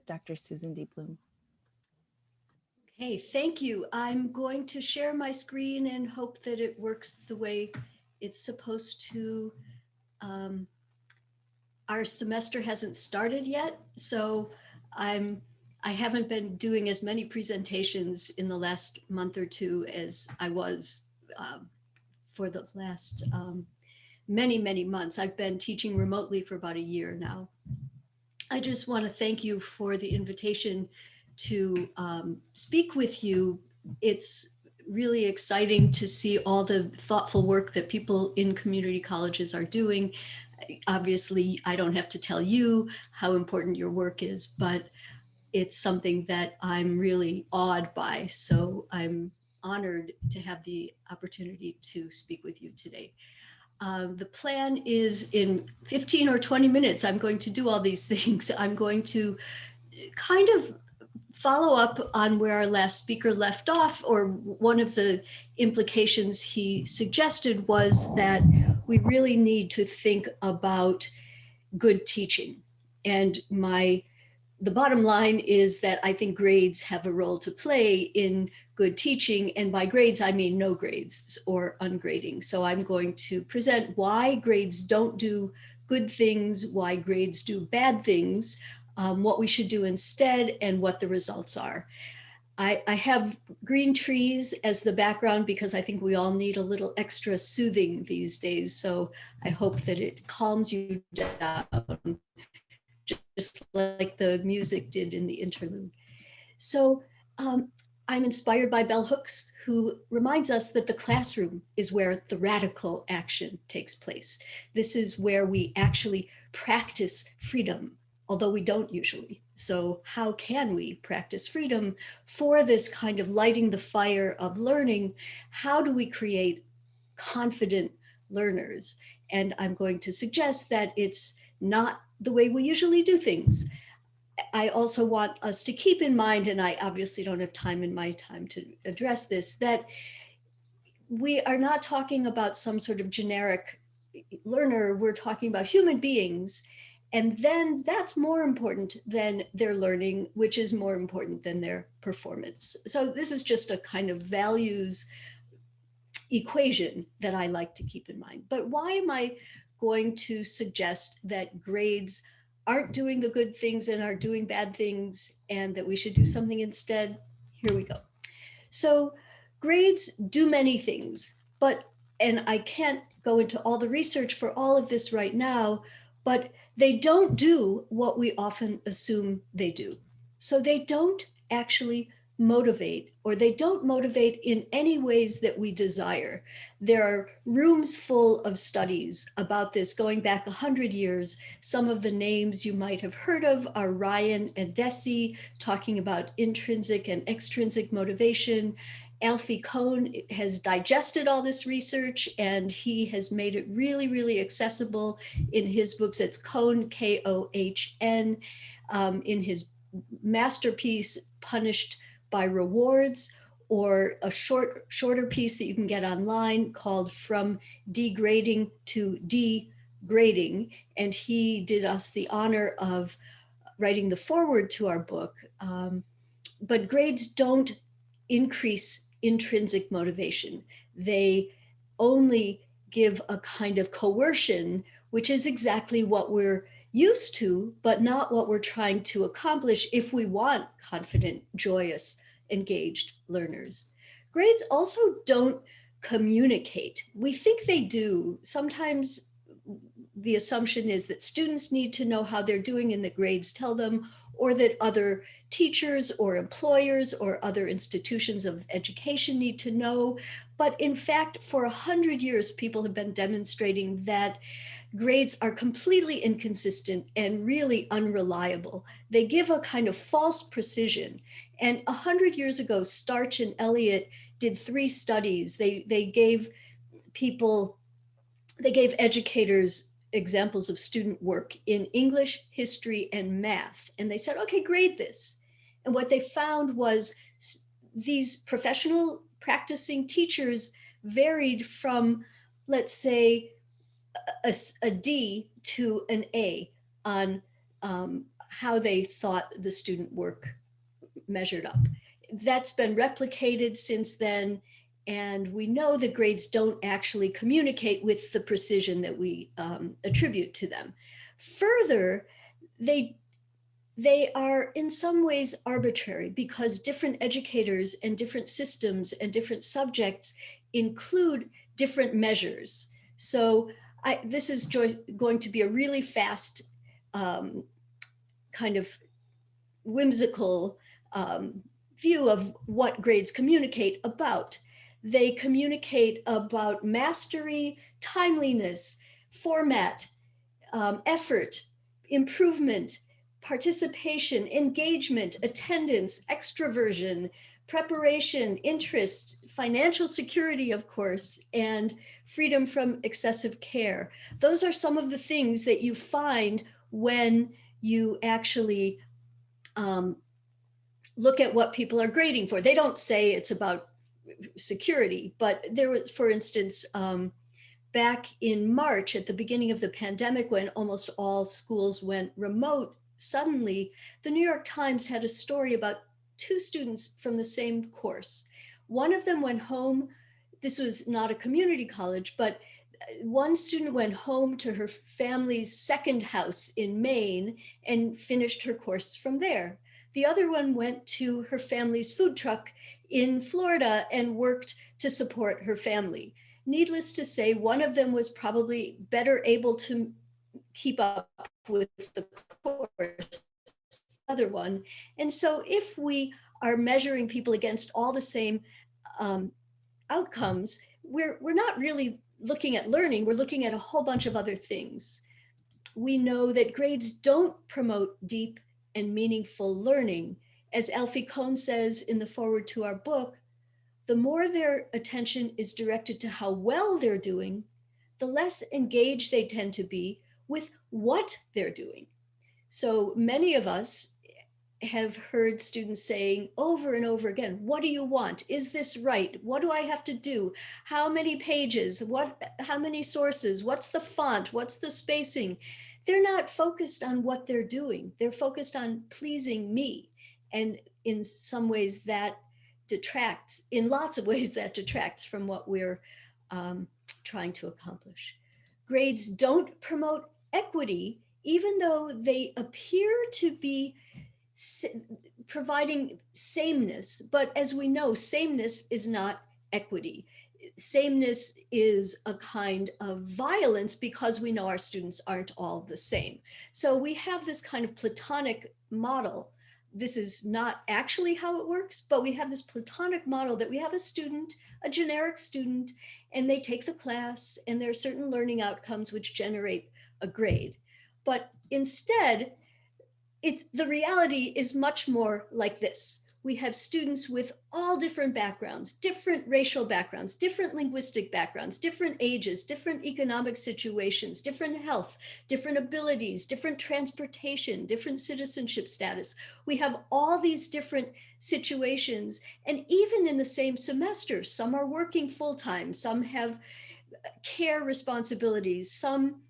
Dr. Susan D. Blum. Hey, thank you. I'm going to share my screen and hope that it works the way it's supposed to. Um, our semester hasn't started yet, so I'm I haven't been doing as many presentations in the last month or two as I was for the last many months. I've been teaching remotely for about a year now. I just want to thank you for the invitation to speak with you. It's really exciting to see all the thoughtful work that people in community colleges are doing. Obviously, I don't have to tell you how important your work is, but it's something that I'm really awed by. So I'm honored to have the opportunity to speak with you today. The plan is in 15 or 20 minutes, I'm going to do all these things. I'm going to kind of follow up on where our last speaker left off, or one of the implications he suggested was that we really need to think about good teaching. And the bottom line is that I think grades have a role to play in good teaching. And by grades, I mean no grades or ungrading. So I'm going to present why grades don't do good things, why grades do bad things, what we should do instead, and what the results are. I have green trees as the background because I think we all need a little extra soothing these days. So I hope that it calms you down, just like the music did in the interlude. So I'm inspired by bell hooks, who reminds us that the classroom is where the radical action takes place. This is where we actually practice freedom, although we don't usually. So how can we practice freedom for this kind of lighting the fire of learning? How do we create confident learners? And I'm going to suggest that it's not the way we usually do things. I also want us to keep in mind, and I obviously don't have time in my time to address this, that we are not talking about some sort of generic learner. We're talking about human beings. And then that's more important than their learning, which is more important than their performance. So this is just a kind of values equation that I like to keep in mind. But why am I going to suggest that grades aren't doing the good things and are doing bad things, and that we should do something instead? Here we go. So grades do many things, and I can't go into all the research for all of this right now, but they don't do what we often assume they do. So they don't actually motivate, or they don't motivate in any ways that we desire. There are rooms full of studies about this going back 100 years. Some of the names you might have heard of are Ryan and Deci, talking about intrinsic and extrinsic motivation. Alfie Kohn has digested all this research, and he has made it really accessible in his books. It's Kohn, Kohn, in his masterpiece, Punished by Rewards, or a shorter piece that you can get online called From Degrading to Degrading. And he did us the honor of writing the foreword to our book. But grades don't increase intrinsic motivation. They only give a kind of coercion, which is exactly what we're used to, but not what we're trying to accomplish if we want confident, joyous, engaged learners. Grades also don't communicate. We think they do. Sometimes the assumption is that students need to know how they're doing and the grades tell them, or that other teachers or employers or other institutions of education need to know. But in fact, for 100 years, people have been demonstrating that grades are completely inconsistent and really unreliable. They give a kind of false precision. And 100 years ago, Starch and Elliott did 3 studies. They gave educators examples of student work in English, history, and math. And they said, okay, grade this. And what they found was these professional practicing teachers varied from, let's say, a D to an A on how they thought the student work measured up. That's been replicated since then, and we know that grades don't actually communicate with the precision that we attribute to them. Further, they are in some ways arbitrary because different educators and different systems and different subjects include different measures. So this is going to be a really fast kind of whimsical view of what grades communicate about. They communicate about mastery, timeliness, format, effort, improvement, participation, engagement, attendance, extroversion, preparation, interest, financial security, of course, and freedom from excessive care. Those are some of the things that you find when you actually look at what people are grading for. They don't say it's about security, but there was, for instance, back in March at the beginning of the pandemic, when almost all schools went remote, suddenly the New York Times had a story about two students from the same course. One of them went home. This was not a community college, but one student went home to her family's second house in Maine and finished her course from there. The other one went to her family's food truck in Florida and worked to support her family. Needless to say, one of them was probably better able to keep up with the course than the other one. And so if we are measuring people against all the same outcomes, we're not really looking at learning, we're looking at a whole bunch of other things. We know that grades don't promote deep and meaningful learning. As Alfie Kohn says in the foreword to our book, the more their attention is directed to how well they're doing, the less engaged they tend to be with what they're doing. So many of us have heard students saying over and over again, what do you want? Is this right? What do I have to do? How many pages? How many sources? What's the font? What's the spacing? They're not focused on what they're doing. They're focused on pleasing me. And in some ways that detracts, in lots of ways that detracts from what we're trying to accomplish. Grades don't promote equity, even though they appear to be providing sameness. But as we know, sameness is not equity. Sameness is a kind of violence because we know our students aren't all the same. So we have this kind of Platonic model. This is not actually how it works, but we have this Platonic model that we have a student, a generic student, and they take the class and there are certain learning outcomes which generate a grade. But instead, the reality is much more like this. We have students with all different backgrounds, different racial backgrounds, different linguistic backgrounds, different ages, different economic situations, different health, different abilities, different transportation, different citizenship status. We have all these different situations, and even in the same semester, some are working full-time, some have care responsibilities, some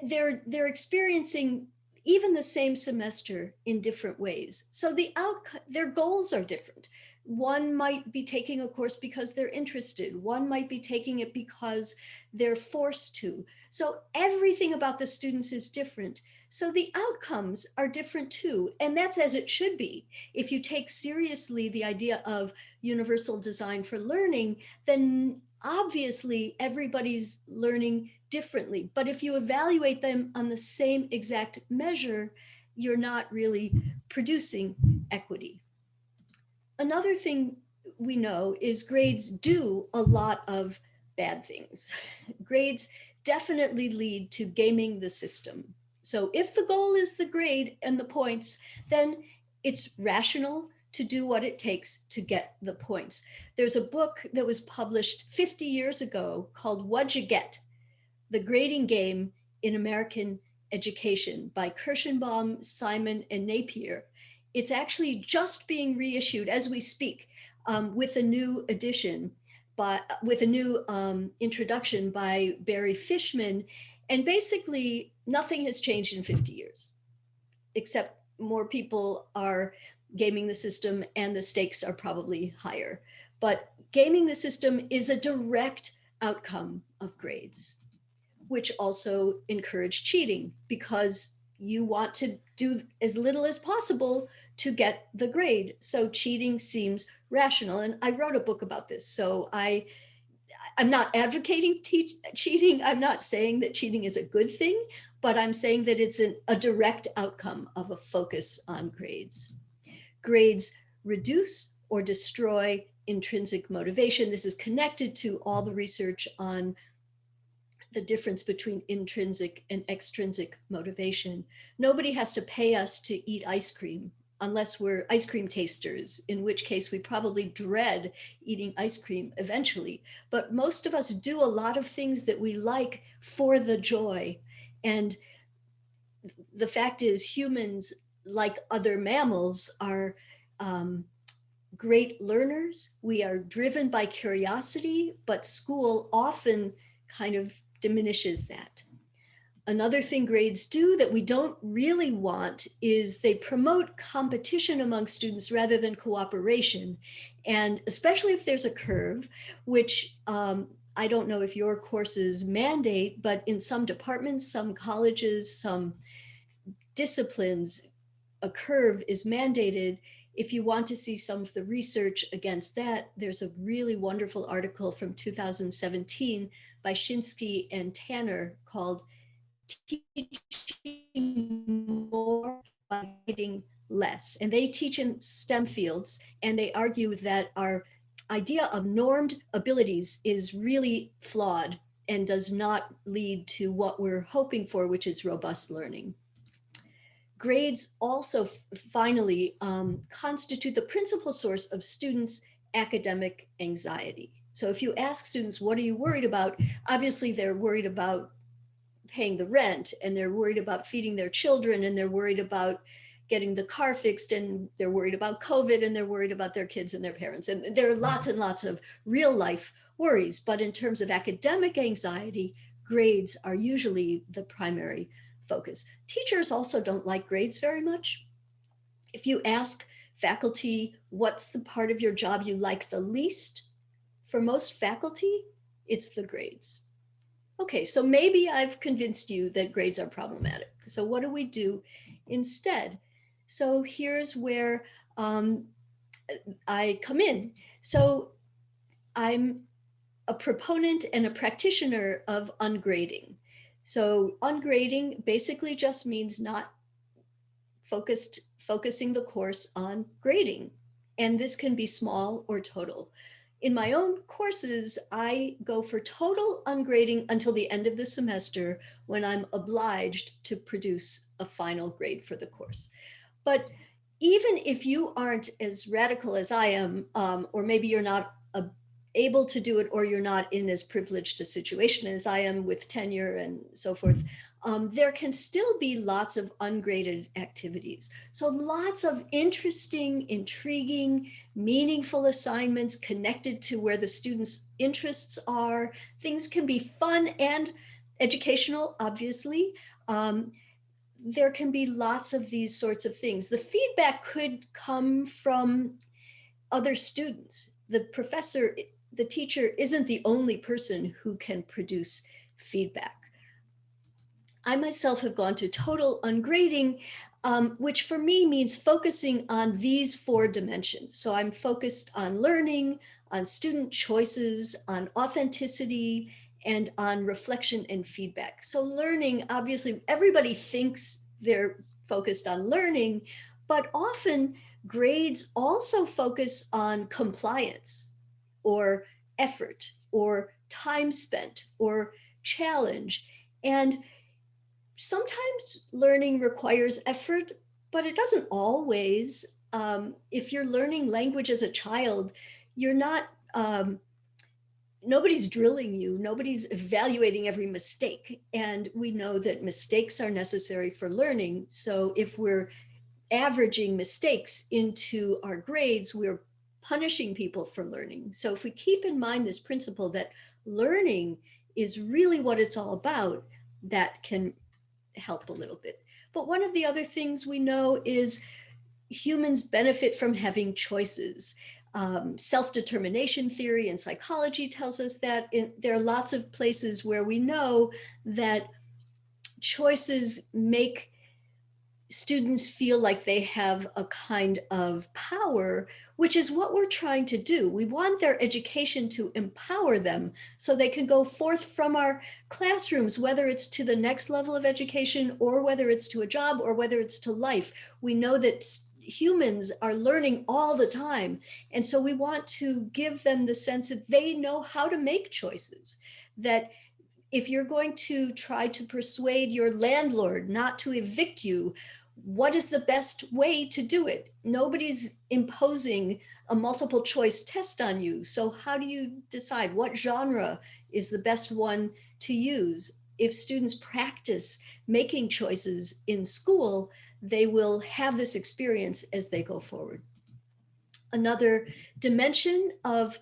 they're experiencing even the same semester in different ways. So their goals are different. One might be taking a course because they're interested. One might be taking it because they're forced to. So everything about the students is different. So the outcomes are different too. And that's as it should be. If you take seriously the idea of universal design for learning, then obviously everybody's learning differently. But if you evaluate them on the same exact measure, you're not really producing equity. Another thing we know is grades do a lot of bad things. Grades definitely lead to gaming the system. So if the goal is the grade and the points, then it's rational to do what it takes to get the points. There's a book that was published 50 years ago called What'd You Get? The Grading Game in American Education by Kirschenbaum, Simon, and Napier. It's actually just being reissued as we speak with a new edition, with a new introduction by Barry Fishman. And basically nothing has changed in 50 years, except more people are gaming the system and the stakes are probably higher. But gaming the system is a direct outcome of grades, which also encourage cheating because you want to do as little as possible to get the grade. So cheating seems rational. And I wrote a book about this. So I'm not advocating cheating. I'm not saying that cheating is a good thing, but I'm saying that it's a direct outcome of a focus on grades. Grades reduce or destroy intrinsic motivation. This is connected to all the research on the difference between intrinsic and extrinsic motivation. Nobody has to pay us to eat ice cream unless we're ice cream tasters, in which case we probably dread eating ice cream eventually. But most of us do a lot of things that we like for the joy. And the fact is, humans, like other mammals, are great learners. We are driven by curiosity, but school often kind of diminishes that. Another thing grades do that we don't really want is they promote competition among students rather than cooperation. And especially if there's a curve, which I don't know if your courses mandate, but in some departments, some colleges, some disciplines, a curve is mandated. If you want to see some of the research against that, there's a really wonderful article from 2017 by Shinsky and Tanner called Teaching More by Grading Less. And they teach in STEM fields, and they argue that our idea of normed abilities is really flawed and does not lead to what we're hoping for, which is robust learning. Grades also finally constitute the principal source of students' academic anxiety. So if you ask students, what are you worried about? Obviously, they're worried about paying the rent, and they're worried about feeding their children, and they're worried about getting the car fixed, and they're worried about COVID, and they're worried about their kids and their parents. And there are lots and lots of real life worries. But in terms of academic anxiety, grades are usually the primary focus. Teachers also don't like grades very much. If you ask faculty, what's the part of your job you like the least? For most faculty, it's the grades. Okay, so maybe I've convinced you that grades are problematic. So what do we do instead? So here's where I come in. So I'm a proponent and a practitioner of ungrading. So ungrading basically just means not focusing the course on grading. And this can be small or total. In my own courses, I go for total ungrading until the end of the semester when I'm obliged to produce a final grade for the course. But even if you aren't as radical as I am, or maybe you're not able to do it, or you're not in as privileged a situation as I am with tenure and so forth, there can still be lots of ungraded activities. So lots of interesting, intriguing, meaningful assignments connected to where the students' interests are. Things can be fun and educational, obviously. There can be lots of these sorts of things. The feedback could come from other students. The professor, the teacher isn't the only person who can produce feedback. I myself have gone to total ungrading, which for me means focusing on these 4 dimensions. So I'm focused on learning, on student choices, on authenticity, and on reflection and feedback. So learning, obviously, everybody thinks they're focused on learning, but often grades also focus on compliance or effort or time spent or challenge. And sometimes learning requires effort, but it doesn't always. If you're learning language as a child, you're not, nobody's drilling you, nobody's evaluating every mistake. And we know that mistakes are necessary for learning. So if we're averaging mistakes into our grades, we're punishing people for learning. So if we keep in mind this principle that learning is really what it's all about, that can help a little bit. But one of the other things we know is humans benefit from having choices. Self-determination theory and psychology tells us that there are lots of places where we know that choices make students feel like they have a kind of power, which is what we're trying to do. We want their education to empower them so they can go forth from our classrooms, whether it's to the next level of education or whether it's to a job or whether it's to life. We know that humans are learning all the time. And so we want to give them the sense that they know how to make choices, that if you're going to try to persuade your landlord not to evict you, what is the best way to do it? Nobody's imposing a multiple choice test on you. So how do you decide what genre is the best one to use? If students practice making choices in school, they will have this experience as they go forward. Another dimension of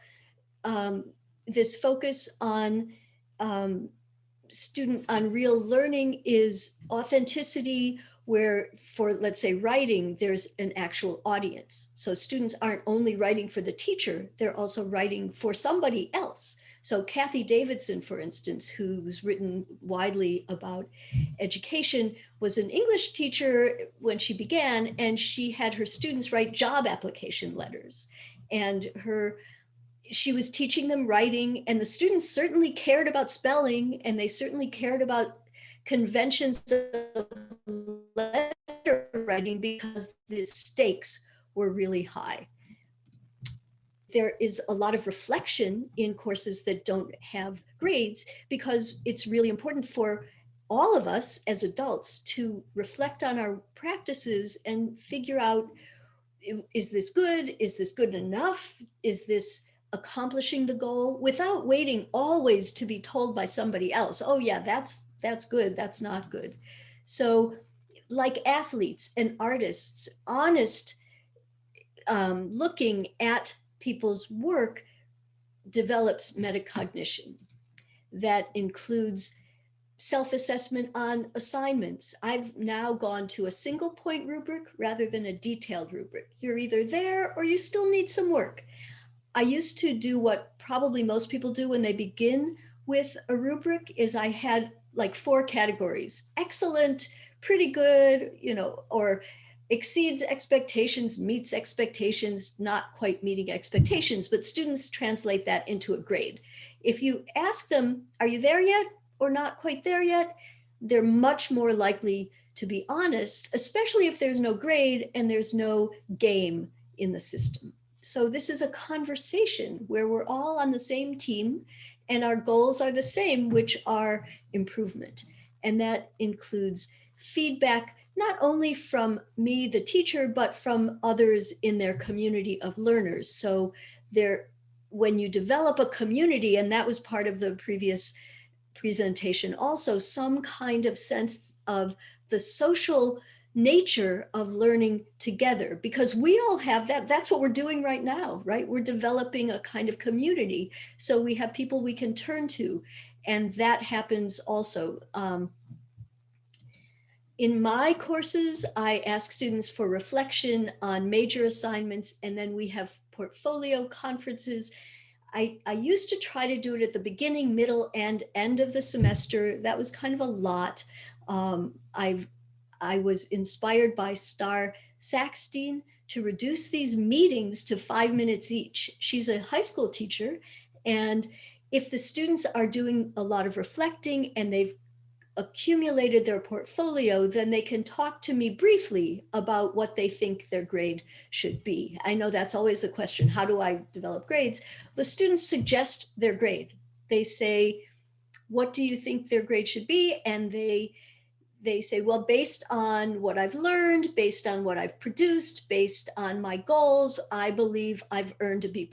this focus on on real learning is authenticity, where for, let's say, writing, there's an actual audience. So students aren't only writing for the teacher, they're also writing for somebody else. So Kathy Davidson, for instance, who's written widely about education, was an English teacher when she began, and she had her students write job application letters. And she was teaching them writing, and the students certainly cared about spelling, and they certainly cared about conventions of letter writing because the stakes were really high. There is a lot of reflection in courses that don't have grades because it's really important for all of us as adults to reflect on our practices and figure out, is this good? Is this good enough? Is this accomplishing the goal, without waiting always to be told by somebody else, oh yeah, that's good, that's not good. So like athletes and artists, honest looking at people's work develops metacognition that includes self-assessment on assignments. I've now gone to a single point rubric rather than a detailed rubric. You're either there or you still need some work. I used to do what probably most people do when they begin with a rubric, is I had like 4 categories: excellent, pretty good, or exceeds expectations, meets expectations, not quite meeting expectations, but students translate that into a grade. If you ask them, are you there yet or not quite there yet? They're much more likely to be honest, especially if there's no grade and there's no game in the system. So this is a conversation where we're all on the same team and our goals are the same, which are improvement. And that includes feedback, not only from me, the teacher, but from others in their community of learners. So when you develop a community, and that was part of the previous presentation also, some kind of sense of the social nature of learning together, because we all have that. That's what we're doing right now, right? We're developing a kind of community. So we have people we can turn to, and that happens also. In my courses, I ask students for reflection on major assignments, and then we have portfolio conferences. I used to try to do it at the beginning, middle, and end of the semester. That was kind of a lot. I was inspired by Star Sackstein to reduce these meetings to 5 minutes each. She's a high school teacher, and if the students are doing a lot of reflecting and they've accumulated their portfolio, then they can talk to me briefly about what they think their grade should be. I know that's always the question, how do I develop grades? The students suggest their grade. They say, what do you think their grade should be? And they say, well, based on what I've learned, based on what I've produced, based on my goals, I believe I've earned a B+.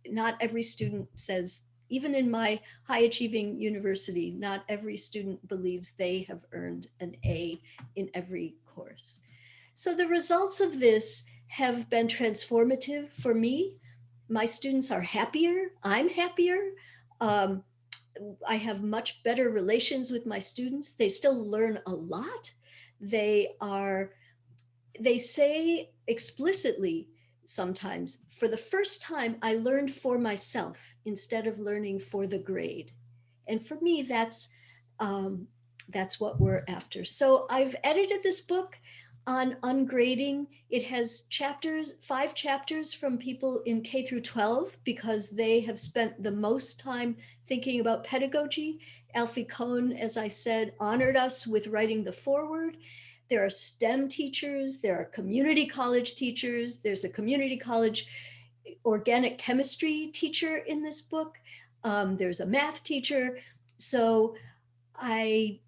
Not every student says, even in my high achieving university, not every student believes they have earned an A in every course. So the results of this have been transformative for me. My students are happier, I'm happier. I have much better relations with my students. They still learn a lot. They say explicitly sometimes, for the first time, I learned for myself instead of learning for the grade. And for me, that's what we're after. So I've edited this book on ungrading. It has 5 chapters from people in K through 12, because they have spent the most time thinking about pedagogy. Alfie Kohn, as I said, honored us with writing the foreword. There are STEM teachers, there are community college teachers, there's a community college organic chemistry teacher in this book. There's a math teacher. So I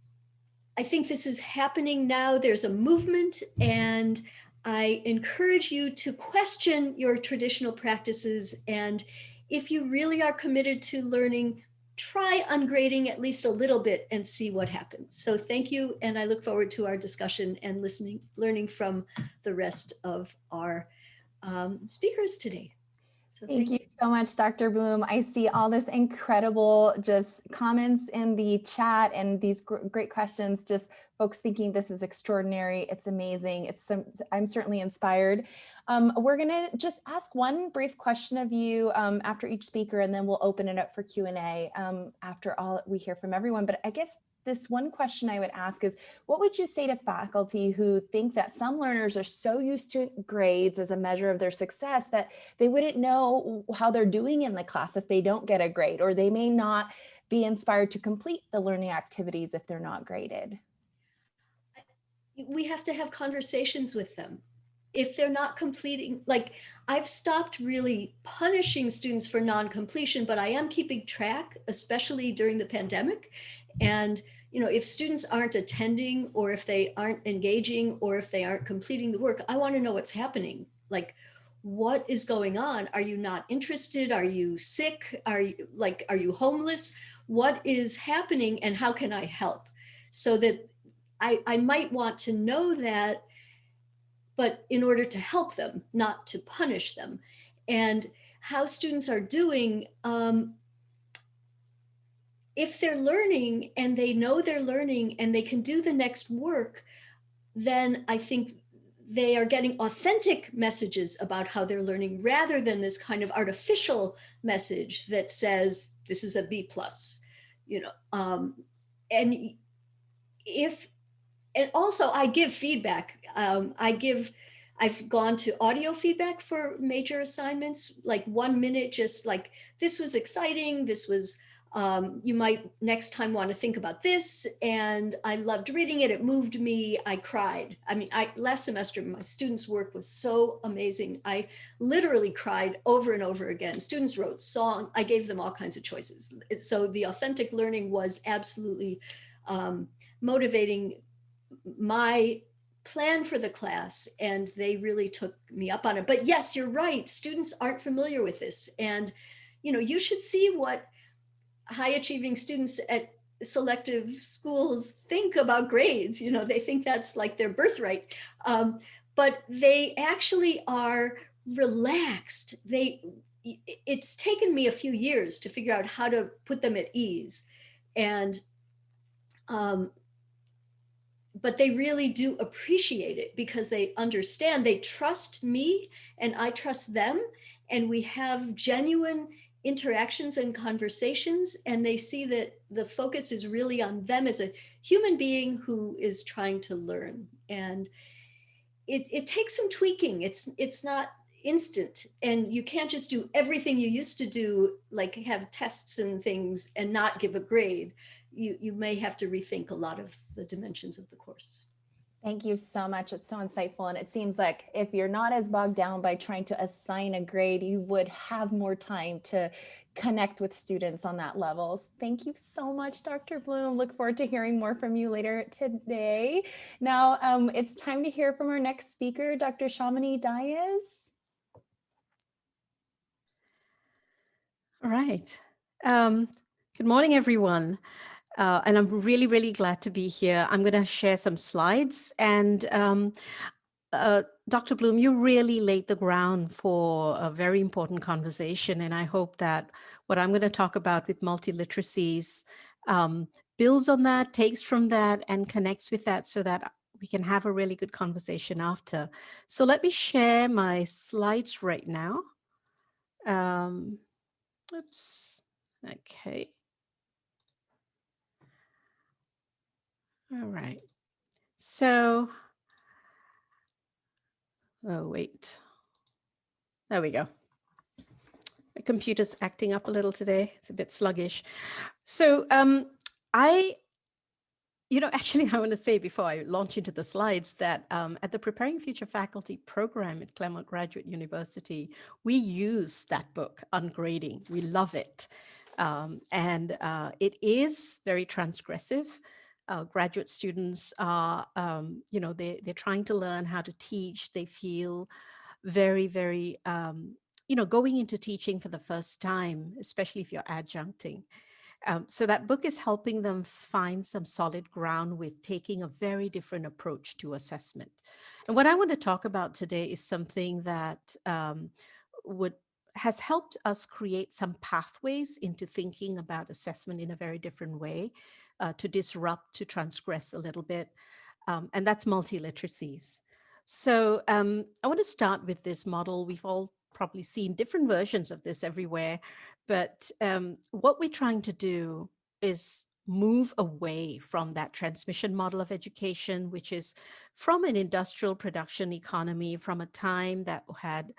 think this is happening now. There's a movement, and I encourage you to question your traditional practices. And if you really are committed to learning, try ungrading at least a little bit and see what happens. So thank you. And I look forward to our discussion and learning from the rest of our speakers today. So Thank you so much, Dr. Blum. I see all this incredible just comments in the chat and these great questions, just folks thinking this is extraordinary. It's amazing. I'm certainly inspired. We're gonna just ask one brief question of you after each speaker, and then we'll open it up for Q&A after all we hear from everyone. But I guess this one question I would ask is, what would you say to faculty who think that some learners are so used to grades as a measure of their success that they wouldn't know how they're doing in the class if they don't get a grade, or they may not be inspired to complete the learning activities if they're not graded? We have to have conversations with them. If they're not completing, like, I've stopped really punishing students for non-completion, but I am keeping track, especially during the pandemic. And, if students aren't attending, or if they aren't engaging, or if they aren't completing the work, I want to know what's happening. Like, what is going on? Are you not interested? Are you sick? Are you homeless? What is happening, and how can I help? So that I might want to know that, but in order to help them, not to punish them. And how students are doing, if they're learning and they know they're learning and they can do the next work, then I think they are getting authentic messages about how they're learning, rather than this kind of artificial message that says, this is a B+. And also I give feedback. I've gone to audio feedback for major assignments, like 1 minute, just like, this was exciting. This was, you might next time want to think about this. And I loved reading it. It moved me. I cried. I mean, last semester, my students' work was so amazing. I literally cried over and over again. Students wrote songs. I gave them all kinds of choices. So the authentic learning was absolutely motivating my plan for the class, and they really took me up on it. But yes, you're right. Students aren't familiar with this. And, you should see what high achieving students at selective schools think about grades. They think that's like their birthright. But they actually are relaxed. It's taken me a few years to figure out how to put them at ease. And, but they really do appreciate it, because they understand, they trust me and I trust them. And we have genuine interactions and conversations, and they see that the focus is really on them as a human being who is trying to learn. And it takes some tweaking. It's not instant, and you can't just do everything you used to do, like have tests and things and not give a grade. You may have to rethink a lot of the dimensions of the course. Thank you so much. It's so insightful. And it seems like if you're not as bogged down by trying to assign a grade, you would have more time to connect with students on that level. So thank you so much, Dr. Blum. Look forward to hearing more from you later today. Now it's time to hear from our next speaker, Dr. Shamini Diaz. All right. Good morning, everyone. And I'm really, really glad to be here. I'm going to share some slides, and Dr. Blum, you really laid the ground for a very important conversation. And I hope that what I'm going to talk about with multiliteracies builds on that, takes from that, and connects with that so that we can have a really good conversation after. So let me share my slides right now. Oops. Okay. All right. So, oh, wait. There we go. My computer's acting up a little today. It's a bit sluggish. So actually, I want to say before I launch into the slides that at the Preparing Future Faculty program at Claremont Graduate University, we use that book, Ungrading. We love it. And it is very transgressive. Graduate students are, they're trying to learn how to teach. They feel very, very, going into teaching for the first time, especially if you're adjuncting. So that book is helping them find some solid ground with taking a very different approach to assessment. And what I want to talk about today is something that has helped us create some pathways into thinking about assessment in a very different way, to disrupt, to transgress a little bit, and that's multiliteracies. So I want to start with this model. We've all probably seen different versions of this everywhere, but what we're trying to do is move away from that transmission model of education, which is from an industrial production economy, from a time that had,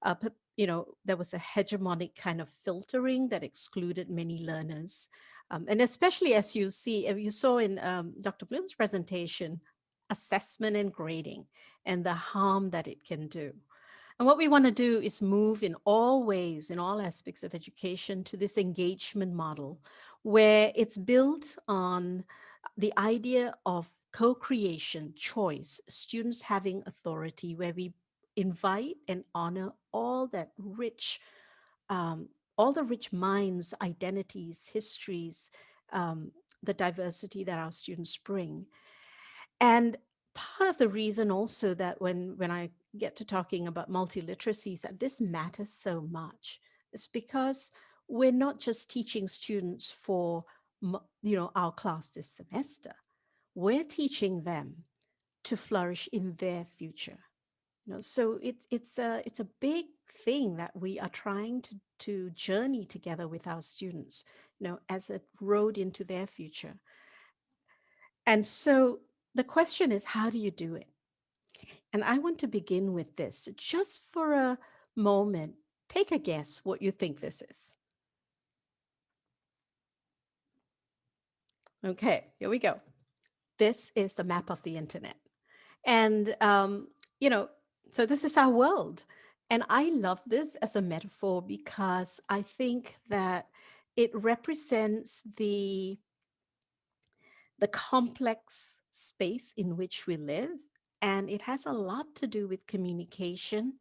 there was a hegemonic kind of filtering that excluded many learners. And especially as you saw in Dr. Blum's presentation, assessment and grading and the harm that it can do. And what we want to do is move in all ways, in all aspects of education, to this engagement model where it's built on the idea of co-creation, choice, students having authority, where we invite and honor all that rich, all the rich minds, identities, histories, the diversity that our students bring. And part of the reason also that when I get to talking about multiliteracies, that this matters so much is because we're not just teaching students for, our class this semester. We're teaching them to flourish in their future. So it's a big thing that we are trying to journey together with our students, as a road into their future. And so the question is, how do you do it? And I want to begin with this. Just for a moment, take a guess what you think this is. Okay, here we go. This is the map of the internet. And, so this is our world. And I love this as a metaphor because I think that it represents the complex space in which we live. And it has a lot to do with communication,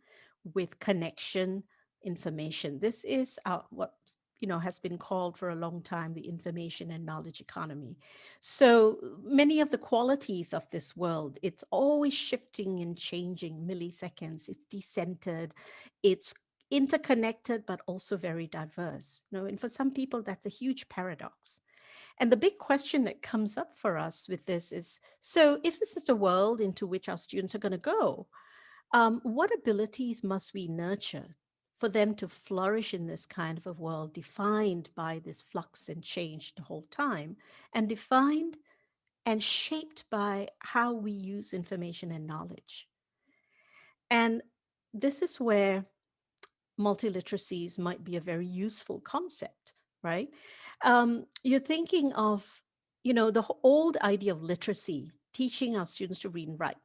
with connection, information. This is what has been called for a long time the information and knowledge economy. So many of the qualities of this world, it's always shifting and changing milliseconds. It's decentered, it's interconnected, but also very diverse. And for some people, that's a huge paradox. And the big question that comes up for us with this is, so if this is the world into which our students are going to go, what abilities must we nurture for them to flourish in this kind of a world defined by this flux and change the whole time, and defined and shaped by how we use information and knowledge? And this is where multiliteracies might be a very useful concept, right? You're thinking of, the old idea of literacy, teaching our students to read and write,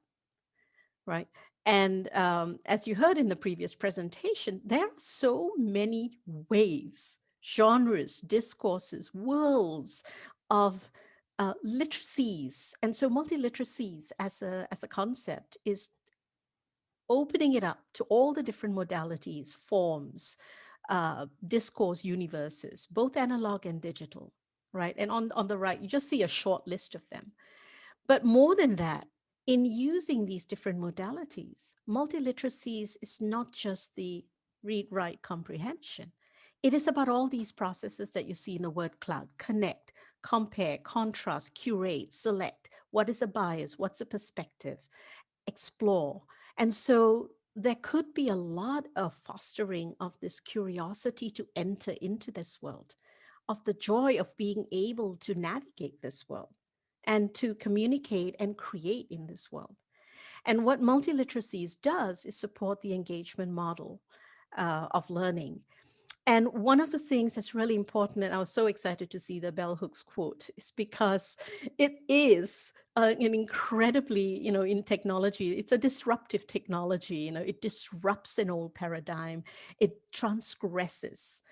right? And as you heard in the previous presentation, there are so many ways, genres, discourses, worlds of literacies. And so multiliteracies as a concept is opening it up to all the different modalities, forms, discourse universes, both analog and digital, right? And on the right, you just see a short list of them. But more than that, in using these different modalities, multiliteracies is not just the read, write, comprehension. It is about all these processes that you see in the word cloud: connect, compare, contrast, curate, select. What is a bias? What's a perspective? Explore. And so there could be a lot of fostering of this curiosity to enter into this world, of the joy of being able to navigate this world and to communicate and create in this world. And what multiliteracies does is support the engagement model of learning. And one of the things that's really important, and I was so excited to see the bell hooks quote, is because it is an incredibly, in technology, it's a disruptive technology. It disrupts an old paradigm, it transgresses.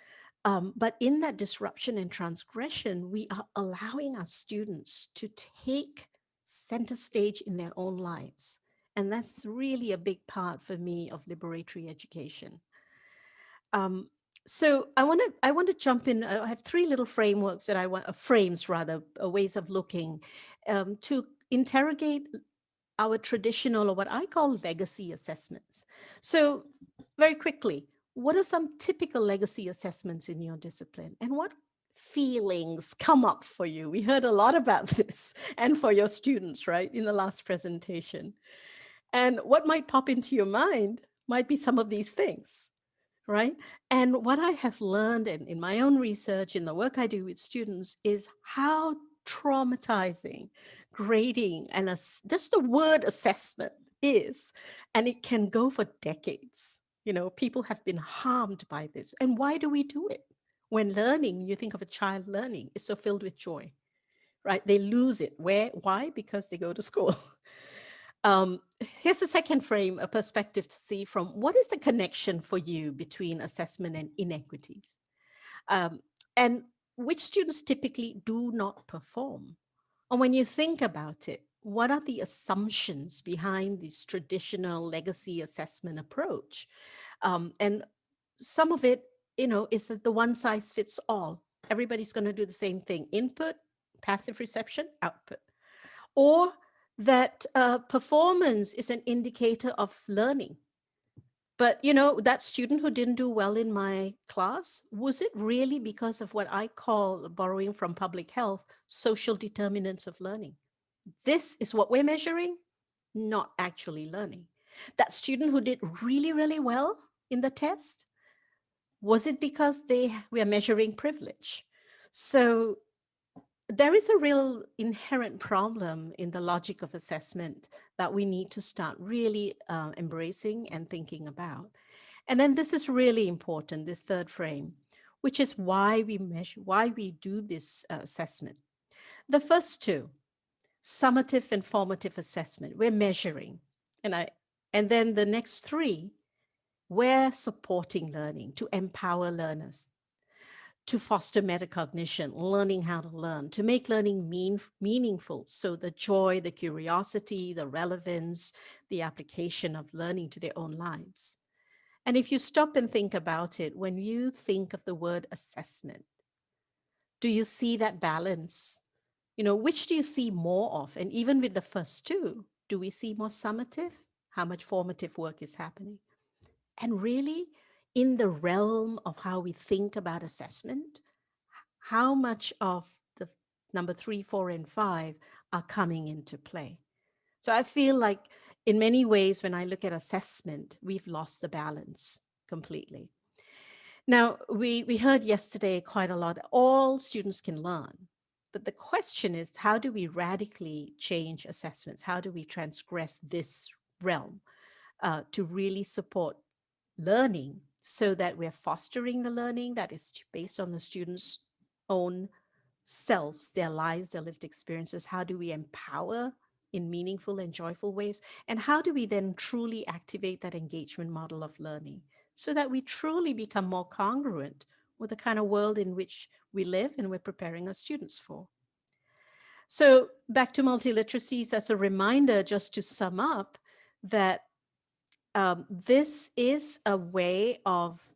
But in that disruption and transgression, we are allowing our students to take center stage in their own lives. And that's really a big part for me of liberatory education. So I want to jump in. I have three little frameworks that I want, frames rather, ways of looking to interrogate our traditional, or what I call legacy assessments. So very quickly, what are some typical legacy assessments in your discipline, and what feelings come up for you? We heard a lot about this, and for your students, right, in the last presentation. And what might pop into your mind might be some of these things, right? And what I have learned in my own research, in the work I do with students, is how traumatizing grading and just the word assessment is. And it can go for decades. People have been harmed by this. And why do we do it? When learning, you think of a child learning, is so filled with joy, right? They lose it. Why? Because they go to school. Here's a second frame, a perspective to see from what is the connection for you between assessment and inequities, and which students typically do not perform. And when you think about it, what are the assumptions behind this traditional legacy assessment approach? And some of it, is that the one size fits all. Everybody's going to do the same thing: input, passive reception, output. Or that performance is an indicator of learning. But, that student who didn't do well in my class, was it really because of what I call, borrowing from public health, social determinants of learning? This is what we're measuring, not actually learning. That student who did really, really well in the test, was it because we are measuring privilege? So there is a real inherent problem in the logic of assessment that we need to start really embracing and thinking about. And then this is really important, this third frame, which is why we measure, why we do this assessment. The first two, summative and formative assessment, we're measuring. And then the next three, we're supporting learning to empower learners, to foster metacognition, learning how to learn, to make learning meaningful. So the joy, the curiosity, the relevance, the application of learning to their own lives. And if you stop and think about it, when you think of the word assessment, do you see that balance? Which do you see more of? And even with the first two, do we see more summative? How much formative work is happening? And really, in the realm of how we think about assessment, how much of the number 3, 4, and 5 are coming into play? So I feel like in many ways, when I look at assessment, we've lost the balance completely. Now, we heard yesterday quite a lot, all students can learn. But the question is, how do we radically change assessments? How do we transgress this realm to really support learning so that we're fostering the learning that is based on the students' own selves, their lives, their lived experiences? How do we empower in meaningful and joyful ways? And how do we then truly activate that engagement model of learning so that we truly become more congruent with the kind of world in which we live and we're preparing our students for? So back to multiliteracies as a reminder, just to sum up, that this is a way of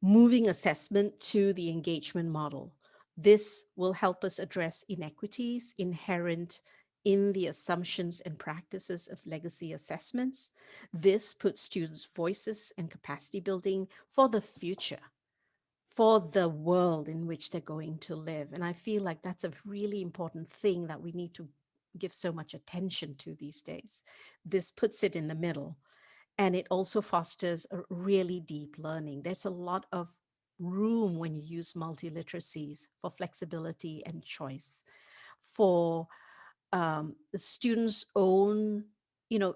moving assessment to the engagement model. This will help us address inequities inherent in the assumptions and practices of legacy assessments. This puts students' voices and capacity building for the future, for the world in which they're going to live. And I feel like that's a really important thing that we need to give so much attention to these days. This puts it in the middle, and it also fosters a really deep learning. There's a lot of room when you use multiliteracies for flexibility and choice, for the students' own,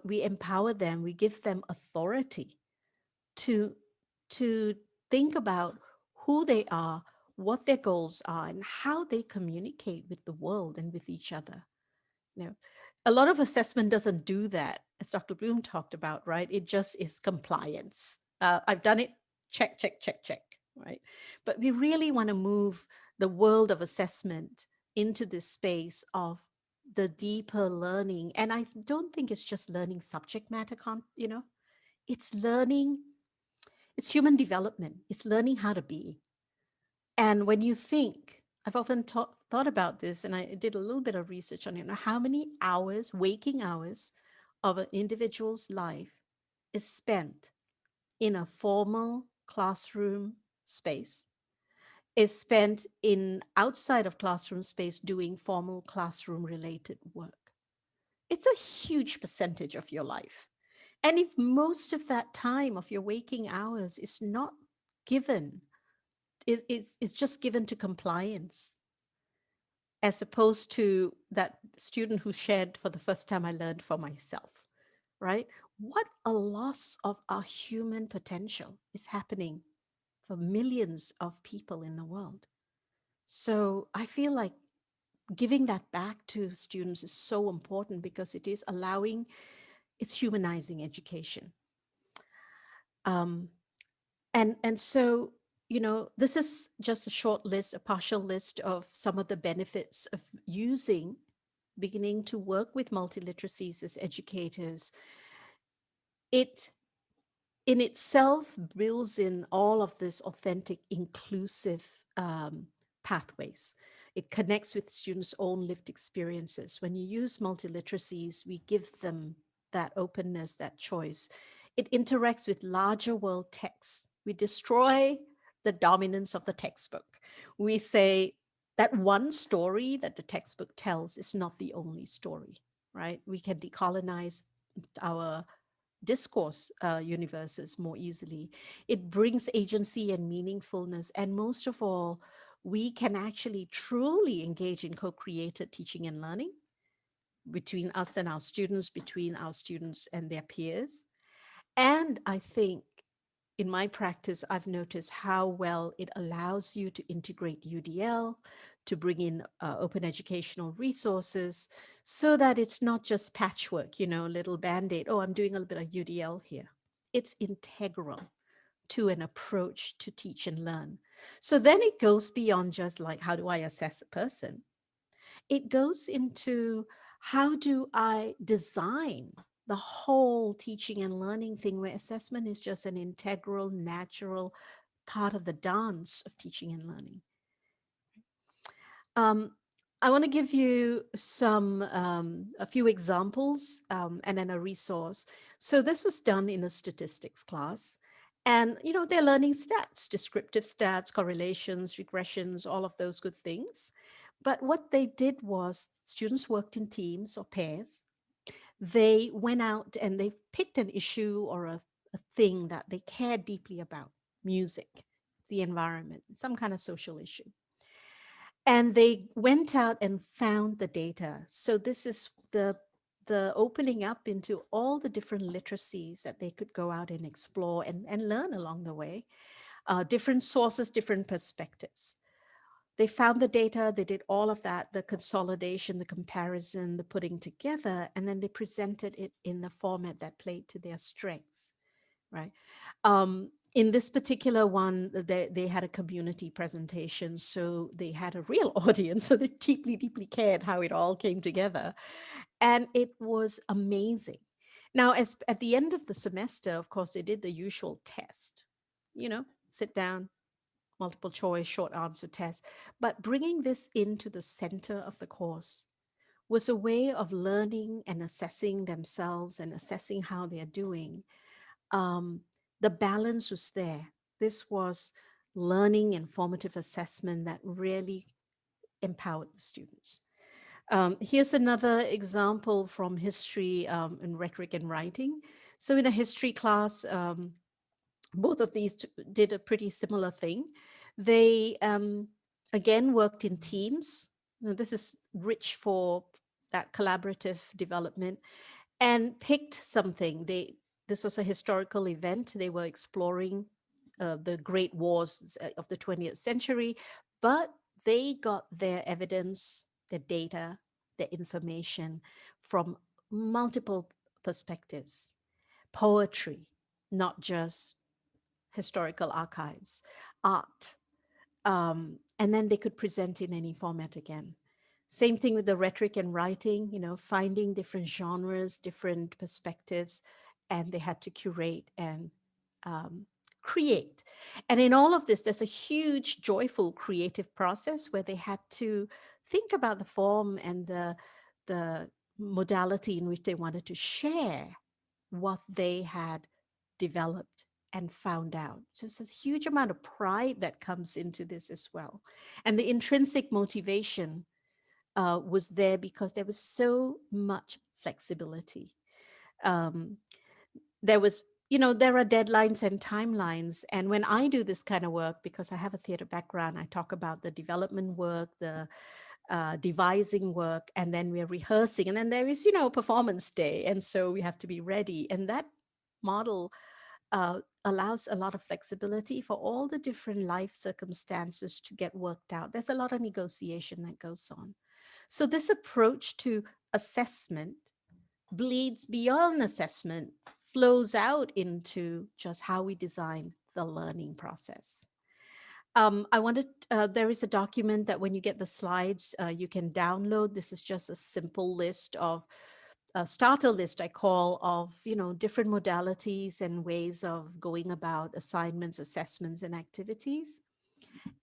we empower them, we give them authority to to think about who they are, what their goals are, and how they communicate with the world and with each other. You know, a lot of assessment doesn't do that, as Dr. Bloom talked about, right? It just is compliance. I've done it, check, check, check, check, right? But we really want to move the world of assessment into this space of the deeper learning. And I don't think it's just learning subject matter, it's learning, it's human development, it's learning how to be. And when you think, I've often thought about this, and I did a little bit of research on it, how many hours, waking hours of an individual's life is spent in a formal classroom space, is spent in outside of classroom space doing formal classroom related work. It's a huge percentage of your life. And if most of that time of your waking hours is not given, it's just given to compliance, as opposed to that student who shared, for the first time I learned for myself, right? What a loss of our human potential is happening for millions of people in the world. So I feel like giving that back to students is so important, because it is allowing, it's humanizing education. And so, this is just a short list, a partial list of some of the benefits of beginning to work with multiliteracies as educators. It in itself builds in all of this authentic, inclusive pathways. It connects with students' own lived experiences. When you use multiliteracies, we give them that openness, that choice. It interacts with larger world texts. We destroy the dominance of the textbook. We say that one story that the textbook tells is not the only story, right? We can decolonize our discourse universes more easily. It brings agency and meaningfulness. And most of all, we can actually truly engage in co-created teaching and learning between us and our students, between our students and their peers. And I think in my practice, I've noticed how well it allows you to integrate UDL, to bring in open educational resources, so that it's not just patchwork, little Band-Aid. Oh, I'm doing a little bit of UDL here. It's integral to an approach to teach and learn. So then it goes beyond just like, how do I assess a person? It goes into, how do I design the whole teaching and learning thing, where assessment is just an integral, natural part of the dance of teaching and learning. I want to give you a few examples and then a resource. So this was done in a statistics class. And, they're learning stats, descriptive stats, correlations, regressions, all of those good things. But what they did was, students worked in teams or pairs. They went out and they picked an issue or a thing that they cared deeply about: music, the environment, some kind of social issue. And they went out and found the data. So this is the opening up into all the different literacies that they could go out and explore and learn along the way. Different sources, different perspectives. They found the data, they did all of that, the consolidation, the comparison, the putting together, and then they presented it in the format that played to their strengths, right? In this particular one, they had a community presentation, so they had a real audience, so they deeply, deeply cared how it all came together. And it was amazing. Now, at the end of the semester, of course, they did the usual test, sit down, multiple choice, short answer test, but bringing this into the center of the course was a way of learning and assessing themselves and assessing how they're doing. The balance was there. This was learning and formative assessment that really empowered the students. Here's another example from history and rhetoric and writing. So in a history class, both of these did a pretty similar thing. They, again, worked in teams. Now, this is rich for that collaborative development, and picked something. This was a historical event. They were exploring the great wars of the 20th century, but they got their evidence, their data, their information from multiple perspectives. Poetry, not just historical archives, art, and then they could present in any format again. Same thing with the rhetoric and writing, finding different genres, different perspectives, and they had to curate and create. And in all of this, there's a huge, joyful, creative process where they had to think about the form and the modality in which they wanted to share what they had developed and found out. So it's this huge amount of pride that comes into this as well. And the intrinsic motivation was there because there was so much flexibility. There was, there are deadlines and timelines. And when I do this kind of work, because I have a theater background, I talk about the development work, the devising work, and then we're rehearsing. And then there is, performance day. And so we have to be ready. And that model allows a lot of flexibility for all the different life circumstances to get worked out. There's a lot of negotiation that goes on. So this approach to assessment bleeds beyond assessment, flows out into just how we design the learning process. I wanted, there is a document that when you get the slides, you can download. This is just a simple list of a starter list, I call, of, different modalities and ways of going about assignments, assessments, and activities,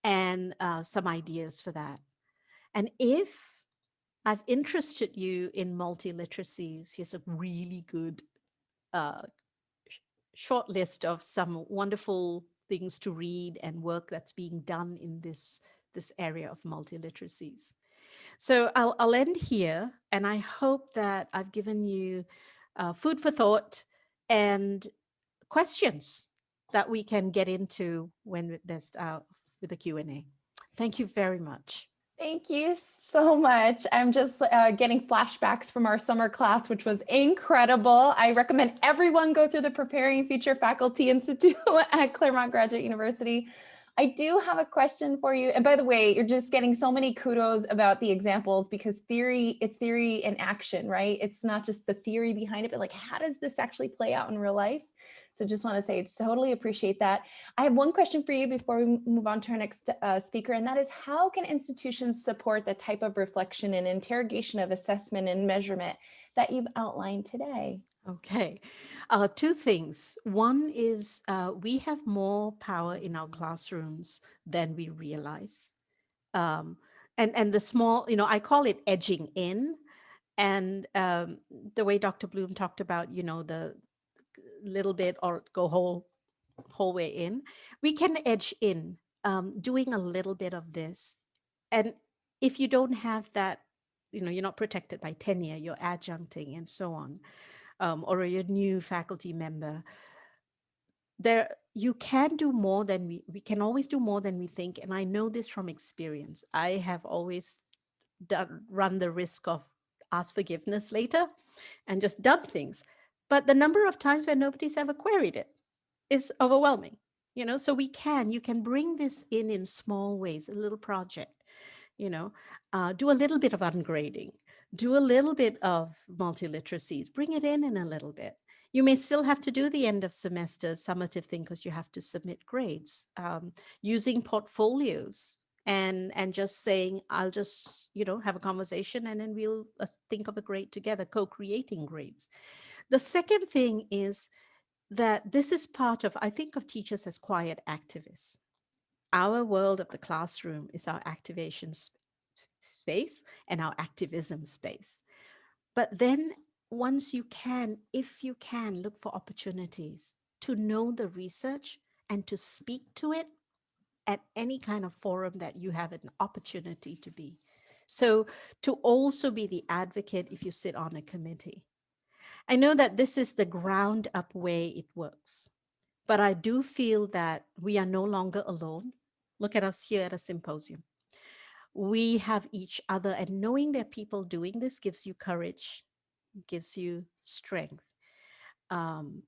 and some ideas for that. And if I've interested you in multiliteracies, here's a really good short list of some wonderful things to read and work that's being done in this area of multiliteracies. So I'll end here, and I hope that I've given you food for thought and questions that we can get into when there's with the Q&A. Thank you very much. Thank you so much. I'm just getting flashbacks from our summer class, which was incredible. I recommend everyone go through the Preparing Future Faculty Institute at Claremont Graduate University. I do have a question for you. And by the way, you're just getting so many kudos about the examples, because it's theory in action, right? It's not just the theory behind it, but like, how does this actually play out in real life? So just want to say, totally appreciate that. I have one question for you before we move on to our next speaker, and that is, how can institutions support the type of reflection and interrogation of assessment and measurement that you've outlined today? Okay, two things. One is we have more power in our classrooms than we realize. And the small, I call it edging in. And the way Dr. Blum talked about, the little bit or go whole way in, we can edge in, doing a little bit of this. And if you don't have that, you're not protected by tenure, you're adjuncting and so on, or you're a new faculty member, you can do more than we can always do more than we think. And I know this from experience. I have always run the risk of ask forgiveness later and just done things. But the number of times where nobody's ever queried it is overwhelming, so you can bring this in small ways, a little project, do a little bit of ungrading, do a little bit of multiliteracies, bring it in a little bit. You may still have to do the end of semester summative thing because you have to submit grades, using portfolios and just saying, I'll just, have a conversation and then we'll think of a grade together, co-creating grades. The second thing is that this is part of, I think of teachers as quiet activists. Our world of the classroom is our activation space and our activism space. But then once you can, if you can, look for opportunities to know the research and to speak to it at any kind of forum that you have an opportunity to be. So to also be the advocate if you sit on a committee. I know that this is the ground up way it works, but I do feel that we are no longer alone. Look at us here at a symposium. We have each other, and knowing there are people doing this gives you courage, gives you strength. Um,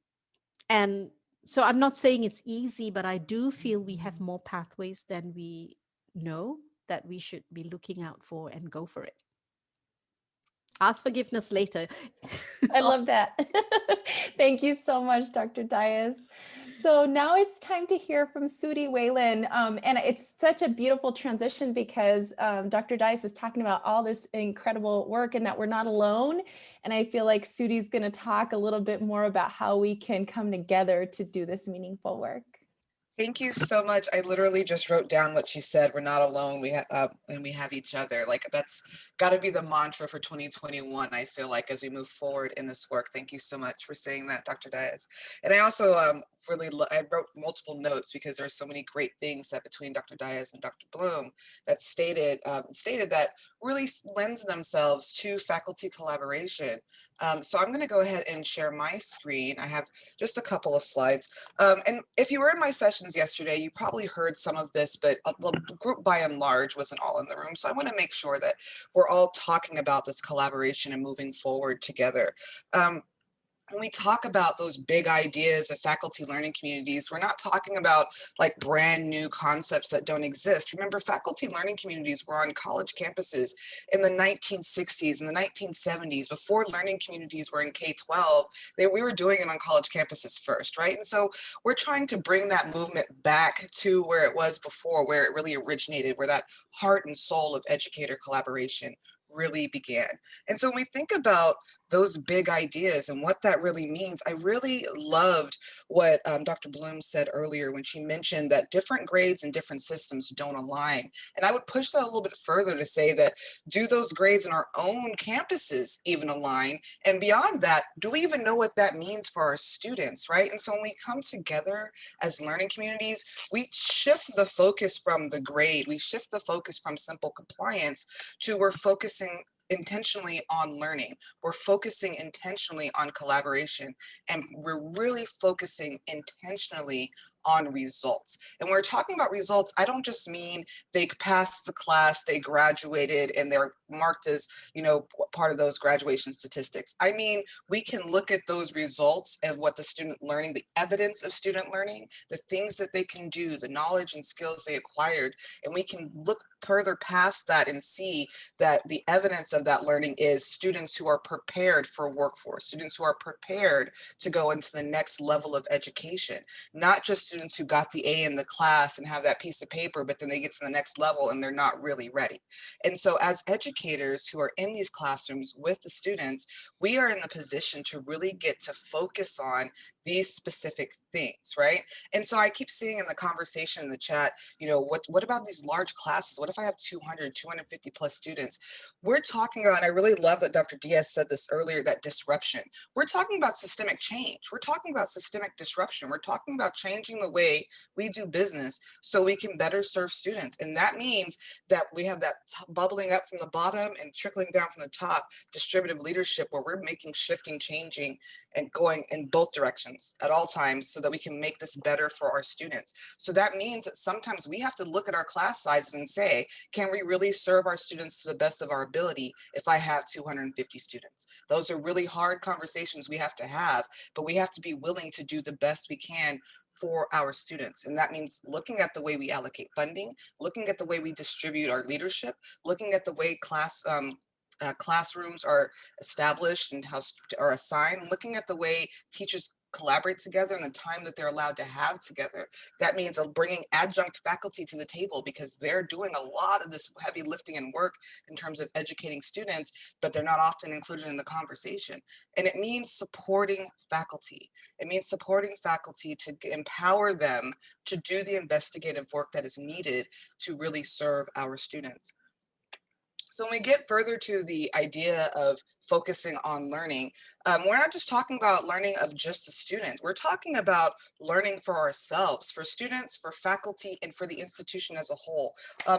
and so I'm not saying it's easy, but I do feel we have more pathways than we know that we should be looking out for and go for it. Ask forgiveness later. I love that. Thank you so much, Dr. Dias. So now it's time to hear from Sudie Whalen. And it's such a beautiful transition because Dr. Dias is talking about all this incredible work and that we're not alone. And I feel like Sudie's going to talk a little bit more about how we can come together to do this meaningful work. Thank you so much. I literally just wrote down what she said. We're not alone. And we have each other. Like, that's got to be the mantra for 2021. I feel like as we move forward in this work. Thank you so much for saying that, Dr. Dias. And I also I wrote multiple notes because there are so many great things that between Dr. Dias and Dr. Blum that stated that really lends themselves to faculty collaboration. So I'm going to go ahead and share my screen. I have just a couple of slides. And if you were in my sessions yesterday, you probably heard some of this, but the group by and large wasn't all in the room. So I want to make sure that we're all talking about this collaboration and moving forward together. When we talk about those big ideas of faculty learning communities, we're not talking about like brand new concepts that don't exist. Remember, faculty learning communities were on college campuses in the 1960s and the 1970s. Before learning communities were in K-12, we were doing it on college campuses first, right? And so we're trying to bring that movement back to where it was before, where it really originated, where that heart and soul of educator collaboration really began. And so when we think about those big ideas and what that really means, I really loved what Dr. Blum said earlier when she mentioned that different grades and different systems don't align. And I would push that a little bit further to say that, do those grades in our own campuses even align? And beyond that, do we even know what that means for our students, right? And so when we come together as learning communities, we shift the focus from the grade, we shift the focus from simple compliance to we're focusing intentionally on learning. We're focusing intentionally on collaboration, and we're really focusing intentionally on results. And when we're talking about results, I don't just mean they passed the class, they graduated, and they're marked as, you know, part of those graduation statistics. I mean, we can look at those results of what the student learning, the evidence of student learning, the things that they can do, the knowledge and skills they acquired, and we can look further past that and see that the evidence of that learning is students who are prepared for workforce, students who are prepared to go into the next level of education, not just students who got the A in the class and have that piece of paper, but then they get to the next level and they're not really ready. And so as educators who are in these classrooms with the students, we are in the position to really get to focus on these specific things, right? And so I keep seeing in the conversation in the chat, you know, what about these large classes? What if I have 200, 250 plus students? We're talking about, and I really love that Dr. Diaz said this earlier, that disruption. We're talking about systemic change. We're talking about systemic disruption. We're talking about changing the way we do business so we can better serve students. And that means that we have that bubbling up from the bottom and trickling down from the top, distributive leadership, where we're making, shifting, changing, and going in both directions at all times so that we can make this better for our students. So that means that sometimes we have to look at our class sizes and say, can we really serve our students to the best of our ability if I have 250 students? Those are really hard conversations we have to have, but we have to be willing to do the best we can for our students. And that means looking at the way we allocate funding, looking at the way we distribute our leadership, looking at the way classrooms are established and how are assigned, looking at the way teachers collaborate together and the time that they're allowed to have together. That means bringing adjunct faculty to the table because they're doing a lot of this heavy lifting and work in terms of educating students, but they're not often included in the conversation. And it means supporting faculty. It means supporting faculty to empower them to do the investigative work that is needed to really serve our students. So when we get further to the idea of focusing on learning, we're not just talking about learning of just the student. We're talking about learning for ourselves, for students, for faculty, and for the institution as a whole.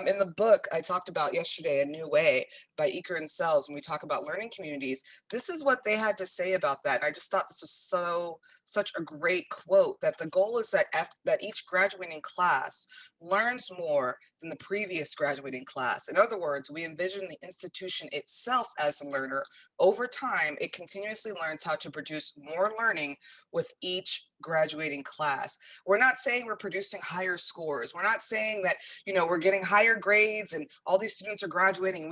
In the book I talked about yesterday, A New Way by Eker and Sells, when we talk about learning communities, this is what they had to say about that. And I just thought this was such a great quote, that the goal is that each graduating class learns more than the previous graduating class. In other words, we envision the institution itself as a learner. Over time, it continuously learns how to produce more learning with each graduating class. We're not saying we're producing higher scores. We're not saying that, we're getting higher grades and all these students are graduating and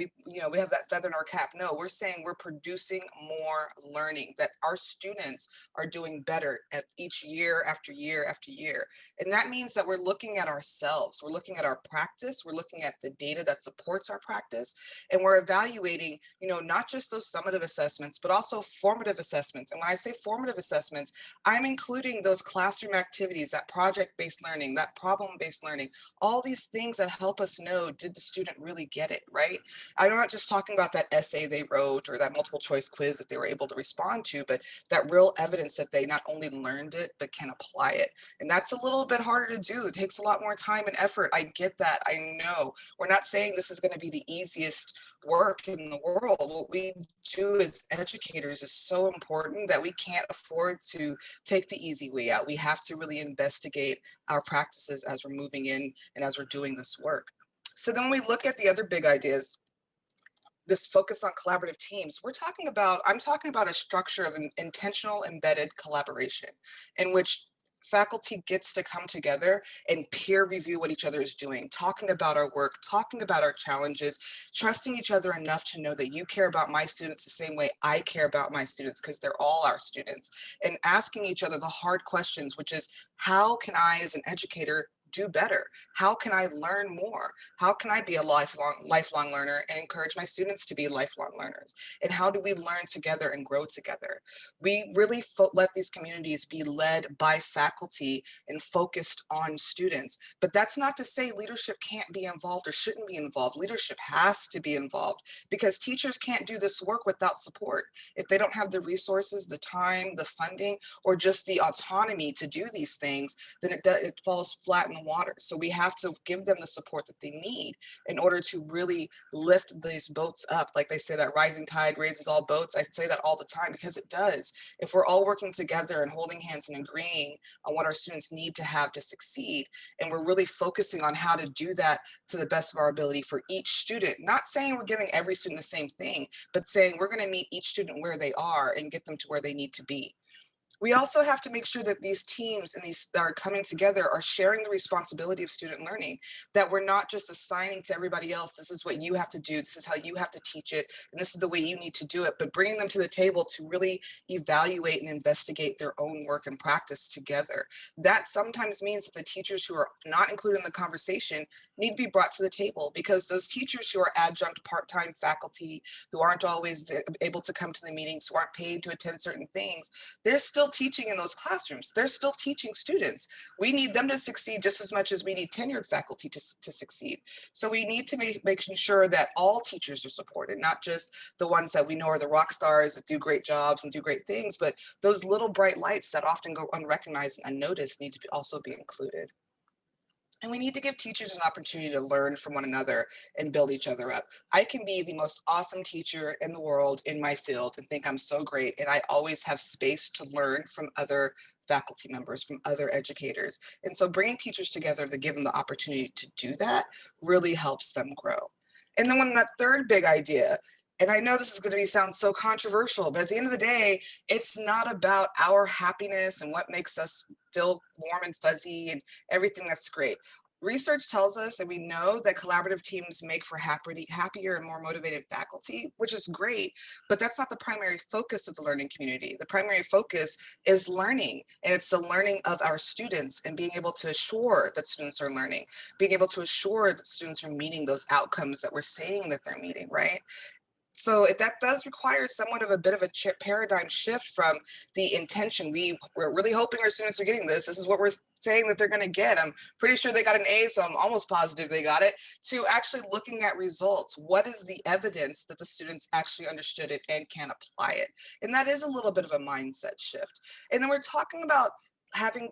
we have that feather in our cap. No, we're saying we're producing more learning, that our students are doing better at each year after year after year. And that means that we're looking at ourselves, we're looking at our practice, we're looking at the data that supports our practice, and we're evaluating, not just those summative assessments, but also formative assessments. And when I say formative assessments, I'm including those classroom activities, that project-based learning, that problem-based learning, all these things that help us know, did the student really get it, right? I'm not just talking about that essay they wrote or that multiple choice quiz that they were able to respond to, but that real evidence that they not only learned it, but can apply it. And that's a little bit harder to do. It takes a lot more time and effort. I get that. I know. We're not saying this is going to be the easiest work in the world. What we do as educators is so important that we can't afford to take the easy way out. We have to really investigate our practices as we're moving in and as we're doing this work. So then when we look at the other big ideas, this focus on collaborative teams, I'm talking about a structure of an intentional embedded collaboration in which faculty gets to come together and peer review what each other is doing, talking about our work, talking about our challenges, trusting each other enough to know that you care about my students the same way I care about my students, because they're all our students, and asking each other the hard questions, which is, how can I as an educator do better? How can I learn more? How can I be a lifelong learner and encourage my students to be lifelong learners? And how do we learn together and grow together? We really let these communities be led by faculty and focused on students. But that's not to say leadership can't be involved or shouldn't be involved. Leadership has to be involved, because teachers can't do this work without support. If they don't have the resources, the time, the funding, or just the autonomy to do these things, then it falls flat in the water. So we have to give them the support that they need in order to really lift these boats up. Like they say, that rising tide raises all boats. I say that all the time because it does. If we're all working together and holding hands and agreeing on what our students need to have to succeed, and we're really focusing on how to do that to the best of our ability for each student, not saying we're giving every student the same thing, but saying we're going to meet each student where they are and get them to where they need to be. We also have to make sure that these teams and these that are coming together are sharing the responsibility of student learning, that we're not just assigning to everybody else, this is what you have to do, this is how you have to teach it, and this is the way you need to do it, but bringing them to the table to really evaluate and investigate their own work and practice together. That sometimes means that the teachers who are not included in the conversation need to be brought to the table, because those teachers who are adjunct part-time faculty, who aren't always able to come to the meetings, who aren't paid to attend certain things, they're still teaching in those classrooms. They're still teaching students. We need them to succeed just as much as we need tenured faculty to succeed. So we need to making sure that all teachers are supported, not just the ones that we know are the rock stars that do great jobs and do great things, but those little bright lights that often go unrecognized and unnoticed need to also be included. And we need to give teachers an opportunity to learn from one another and build each other up. I can be the most awesome teacher in the world in my field and think I'm so great, and I always have space to learn from other faculty members, from other educators. And so bringing teachers together to give them the opportunity to do that really helps them grow. And then when that third big idea, and I know this is going to sound so controversial, but at the end of the day, it's not about our happiness and what makes us feel warm and fuzzy and everything that's great. Research tells us, and we know, that collaborative teams make for happier and more motivated faculty, which is great, but that's not the primary focus of the learning community. The primary focus is learning, and it's the learning of our students and being able to assure that students are learning, being able to assure that students are meeting those outcomes that we're saying that they're meeting, right? So that does require somewhat of a bit of a paradigm shift from the intention. We're really hoping our students are getting this. This is what we're saying that they're going to get. I'm pretty sure they got an A, so I'm almost positive they got it, to actually looking at results. What is the evidence that the students actually understood it and can apply it? And that is a little bit of a mindset shift. And then we're talking about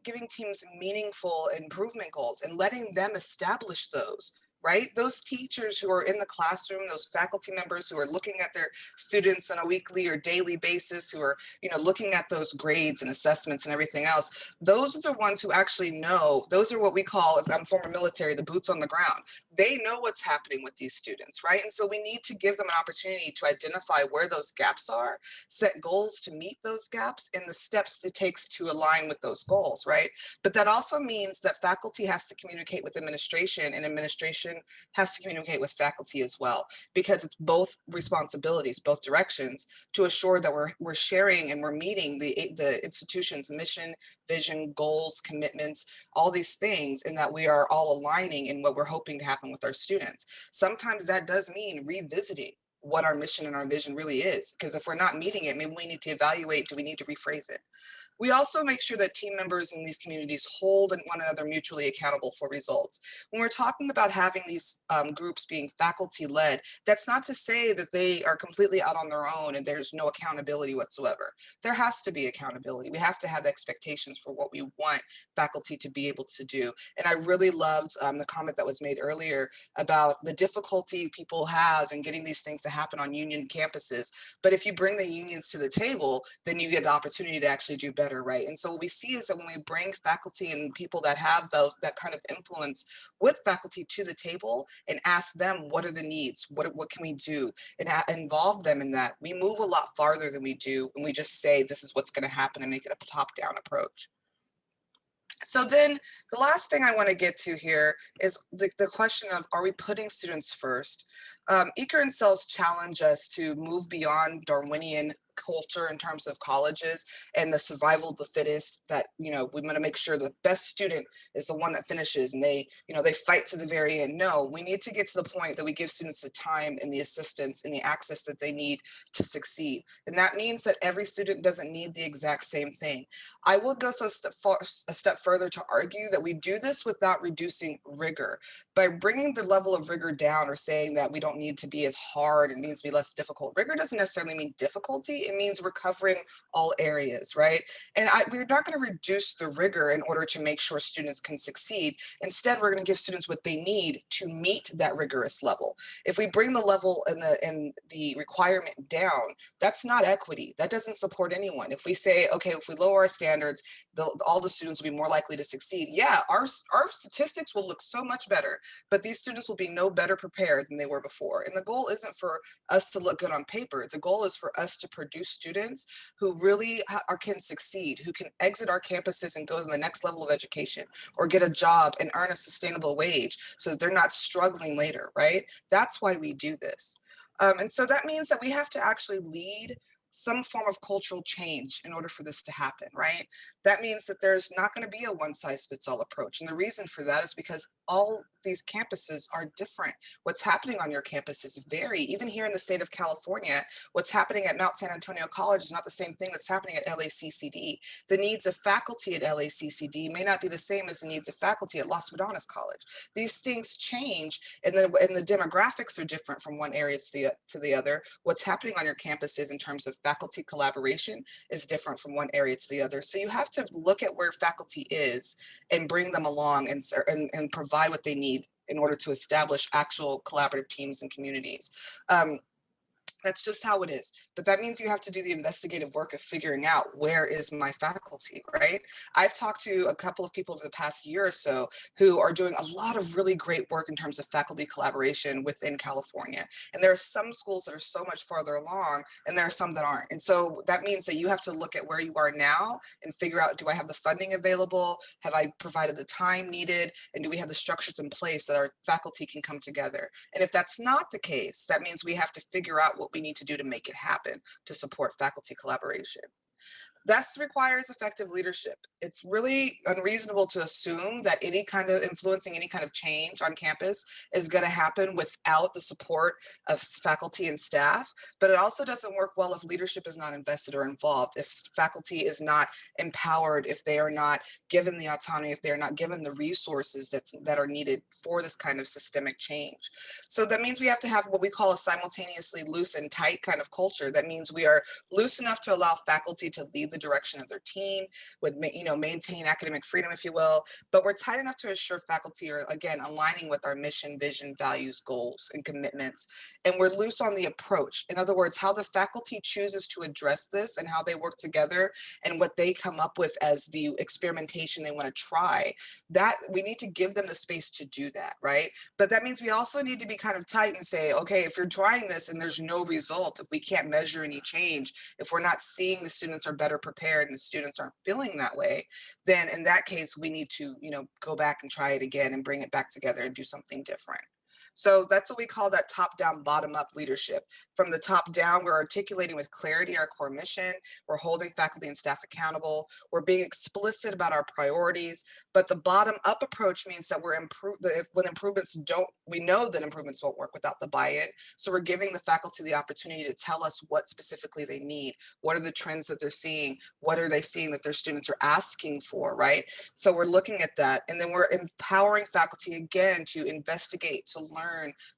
giving teams meaningful improvement goals and letting them establish those, right? Those teachers who are in the classroom, those faculty members who are looking at their students on a weekly or daily basis, who are, looking at those grades and assessments and everything else, those are the ones who actually know. Those are what we call, if I'm former military, the boots on the ground. They know what's happening with these students, right? And so we need to give them an opportunity to identify where those gaps are, set goals to meet those gaps, and the steps it takes to align with those goals, right? But that also means that faculty has to communicate with administration, and administration has to communicate with faculty as well, because it's both responsibilities, both directions, to assure that we're sharing and we're meeting the institution's mission, vision, goals, commitments, all these things, and that we are all aligning in what we're hoping to happen with our students. Sometimes that does mean revisiting what our mission and our vision really is, because if we're not meeting it, maybe we need to evaluate, do we need to rephrase it? We also make sure that team members in these communities hold one another mutually accountable for results. When we're talking about having these groups being faculty led, that's not to say that they are completely out on their own and there's no accountability whatsoever. There has to be accountability. We have to have expectations for what we want faculty to be able to do. And I really loved the comment that was made earlier about the difficulty people have in getting these things to happen on union campuses. But if you bring the unions to the table, then you get the opportunity to actually do better. Right. And so what we see is that when we bring faculty and people that have that kind of influence with faculty to the table and ask them, what are the needs? What can we do? And involve them in that, we move a lot farther than we do when we just say, this is what's going to happen and make it a top-down approach. So then the last thing I want to get to here is the question of, are we putting students first? Eker and Sells challenge us to move beyond Darwinian culture in terms of colleges and the survival of the fittest, that we want to make sure the best student is the one that finishes and they fight to the very end. No, we need to get to the point that we give students the time and the assistance and the access that they need to succeed. And that means that every student doesn't need the exact same thing. I will go a step further to argue that we do this without reducing rigor. By bringing the level of rigor down or saying that we don't need to be as hard, it needs to be less difficult. Rigor doesn't necessarily mean difficulty. It means we're covering all areas, right? And we're not going to reduce the rigor in order to make sure students can succeed. Instead, we're going to give students what they need to meet that rigorous level. If we bring the level and the requirement down, that's not equity. That doesn't support anyone. If we say, okay, if we lower our standards, all the students will be more likely to succeed. Yeah, our statistics will look so much better, but these students will be no better prepared than they were before. And the goal isn't for us to look good on paper. The goal is for us to produce students who really can succeed, who can exit our campuses and go to the next level of education or get a job and earn a sustainable wage so that they're not struggling later, right? That's why we do this. And so that means that we have to actually lead some form of cultural change in order for this to happen, right? That means that there's not going to be a one-size-fits-all approach. And the reason for that is because all these campuses are different. What's happening on your campuses vary. Even here in the state of California, what's happening at Mount San Antonio College is not the same thing that's happening at LACCD. The needs of faculty at LACCD may not be the same as the needs of faculty at Las Vedanas College. These things change, and the demographics are different from one area to the other. What's happening on your campuses in terms of faculty collaboration is different from one area to the other. So you have to look at where faculty is and bring them along and provide what they need in order to establish actual collaborative teams and communities. That's just how it is. But that means you have to do the investigative work of figuring out, where is my faculty, right? I've talked to a couple of people over the past year or so who are doing a lot of really great work in terms of faculty collaboration within California. And there are some schools that are so much farther along, and there are some that aren't. And so that means that you have to look at where you are now and figure out, do I have the funding available? Have I provided the time needed? And do we have the structures in place that our faculty can come together? And if that's not the case, that means we have to figure out what we need to do to make it happen to support faculty collaboration. That requires effective leadership. It's really unreasonable to assume that any kind of influencing any kind of change on campus is going to happen without the support of faculty and staff. But it also doesn't work well if leadership is not invested or involved, if faculty is not empowered, if they are not given the autonomy, if they're not given the resources that are needed for this kind of systemic change. So that means we have to have what we call a simultaneously loose and tight kind of culture. That means we are loose enough to allow faculty to lead the direction of their team, with maintain academic freedom, if you will, but we're tight enough to assure faculty are, again, aligning with our mission, vision, values, goals, and commitments. And we're loose on the approach. In other words, how the faculty chooses to address this and how they work together and what they come up with as the experimentation they want to try, that we need to give them the space to do that, right? But that means we also need to be kind of tight and say, okay, if you're trying this and there's no result, if we can't measure any change, if we're not seeing the students are better prepared and the students aren't feeling that way, then in that case, we need to, go back and try it again and bring it back together and do something different. So that's what we call that top-down, bottom-up leadership. From the top down, we're articulating with clarity our core mission. We're holding faculty and staff accountable. We're being explicit about our priorities. But the bottom-up approach means that we know that improvements won't work without the buy-in. So we're giving the faculty the opportunity to tell us what specifically they need. What are the trends that they're seeing? What are they seeing that their students are asking for, right? So we're looking at that. And then we're empowering faculty again to investigate, to learn,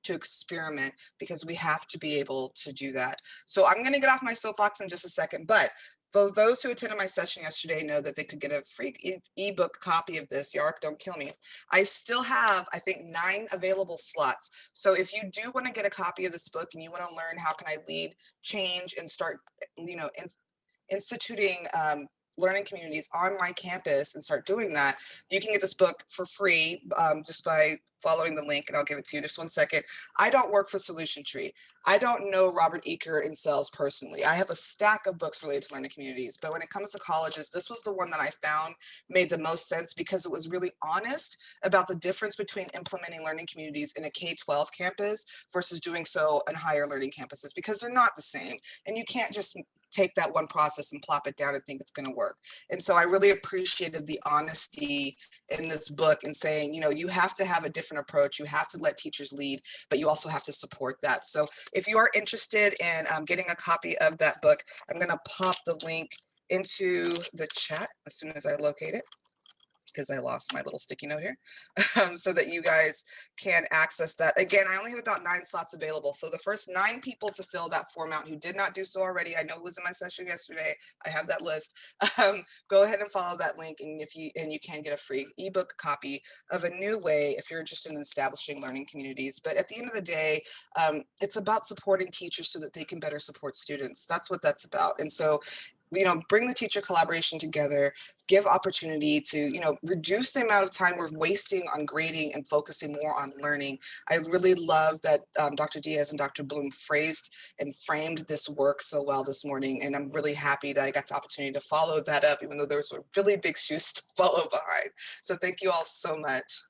to experiment, because we have to be able to do that. So I'm going to get off my soapbox in just a second, but for those who attended my session yesterday know that they could get a free ebook copy of this. Yark, don't kill me. I still have, I think, 9 available slots. So if you do want to get a copy of this book and you want to learn how can I lead change and start, instituting learning communities on my campus and start doing that, you can get this book for free just by following the link, and I'll give it to you in just one second. I don't work for Solution Tree. I don't know Robert Eaker in sales personally. I have a stack of books related to learning communities, but when it comes to colleges, this was the one that I found made the most sense because it was really honest about the difference between implementing learning communities in a K-12 campus versus doing so on higher learning campuses, because they're not the same. And you can't just take that one process and plop it down and think it's going to work. And so I really appreciated the honesty in this book and saying, you have to have a different approach. You have to let teachers lead, but you also have to support that. So if you are interested in getting a copy of that book, I'm going to pop the link into the chat as soon as I locate it, because I lost my little sticky note here, so that you guys can access that. Again, I only have about 9 slots available. So the first 9 people to fill that form out who did not do so already, I know who was in my session yesterday, I have that list, go ahead and follow that link, and you can get a free ebook copy of A New Way if you're interested in establishing learning communities. But at the end of the day, it's about supporting teachers so that they can better support students. That's what that's about. And so bring the teacher collaboration together, give opportunity to, reduce the amount of time we're wasting on grading and focusing more on learning. I really love that Dr. Diaz and Dr. Blum phrased and framed this work so well this morning. And I'm really happy that I got the opportunity to follow that up, even though there was really big shoes to follow behind. So thank you all so much.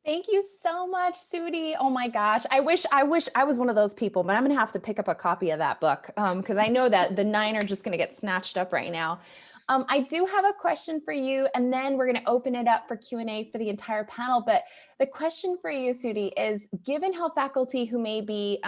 Thank you so much, Sudie. Oh my gosh. I wish I was one of those people, but I'm going to have to pick up a copy of that book because I know that the 9 are just going to get snatched up right now. I do have a question for you, and then we're going to open it up for Q&A for the entire panel. But the question for you, Sudie, is given how faculty who may be,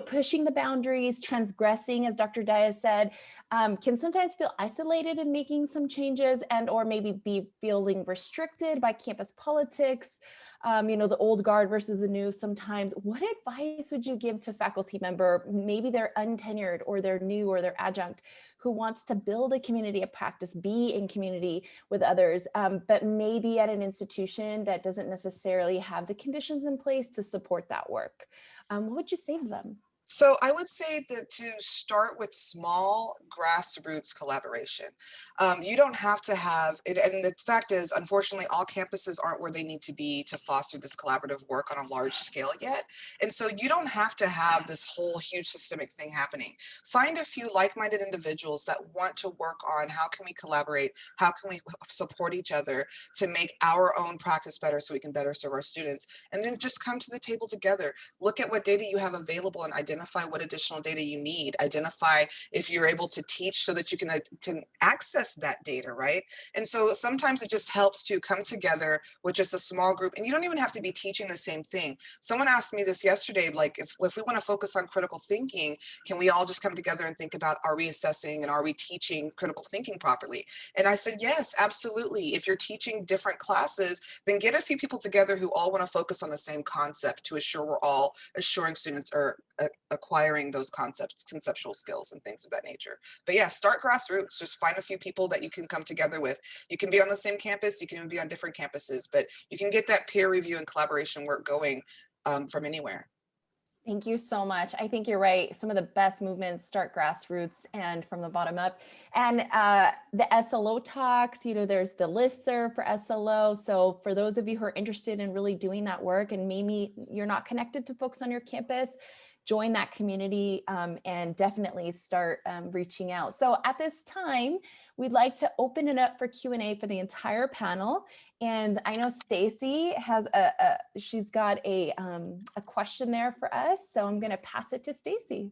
pushing the boundaries, transgressing, as Dr. Diaz said, can sometimes feel isolated in making some changes and or maybe be feeling restricted by campus politics, the old guard versus the new sometimes. What advice would you give to a faculty member, maybe they're untenured or they're new or they're adjunct, who wants to build a community of practice, be in community with others, but maybe at an institution that doesn't necessarily have the conditions in place to support that work? What would you say to them? So I would say that to start with small grassroots collaboration. You don't have to have it, and the fact is, unfortunately, all campuses aren't where they need to be to foster this collaborative work on a large scale yet. And so you don't have to have this whole huge systemic thing happening. Find a few like-minded individuals that want to work on how can we collaborate, how can we support each other to make our own practice better so we can better serve our students, and then just come to the table together. Look at what data you have available and identify identify what additional data you need, identify if you're able to teach so that you can access that data, right? And so sometimes it just helps to come together with just a small group, and you don't even have to be teaching the same thing. Someone asked me this yesterday, like if we want to focus on critical thinking, can we all just come together and think about, are we assessing and are we teaching critical thinking properly? And I said, yes, absolutely. If you're teaching different classes, then get a few people together who all want to focus on the same concept to assure we're all assuring students are acquiring those conceptual skills and things of that nature. But yeah, start grassroots. Just find a few people that you can come together with. You can be on the same campus, you can be on different campuses, but you can get that peer review and collaboration work going from anywhere. Thank you so much. I think you're right. Some of the best movements start grassroots and from the bottom up. And the SLO talks, there's the listserv for SLO. So for those of you who are interested in really doing that work, and maybe you're not connected to folks on your campus, join that community and definitely start reaching out. So at this time, we'd like to open it up for Q&A for the entire panel. And I know Stacy has she's got a question there for us. So I'm going to pass it to Stacy.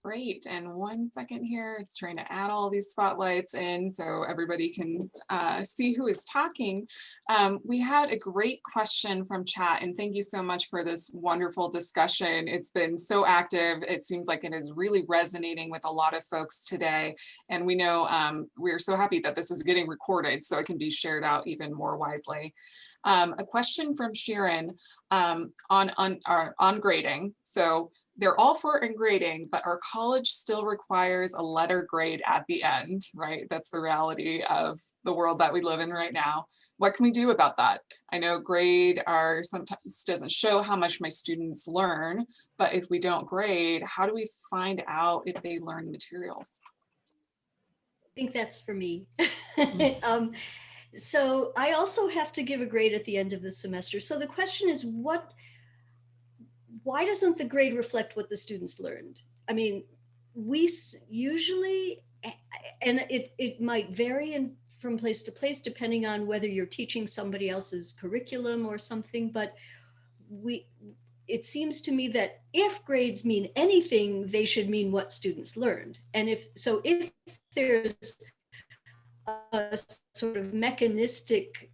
Great, and 1 second here, it's trying to add all these spotlights in so everybody can see who is talking. We had a great question from chat, and thank you so much for this wonderful discussion. It's been so active. It seems like it is really resonating with a lot of folks today. And we know we're so happy that this is getting recorded so it can be shared out even more widely. A question from Sharon on grading. So they're all for ungrading, but our college still requires a letter grade at the end, right? That's the reality of the world that we live in right now. What can we do about that? I know grade sometimes doesn't show how much my students learn, but if we don't grade, how do we find out if they learn materials? I think that's for me. So I also have to give a grade at the end of the semester. So the question is, why doesn't the grade reflect what the students learned? I mean, we usually, and it might vary from place to place, depending on whether you're teaching somebody else's curriculum or something, but it seems to me that if grades mean anything, they should mean what students learned. And if there's a sort of mechanistic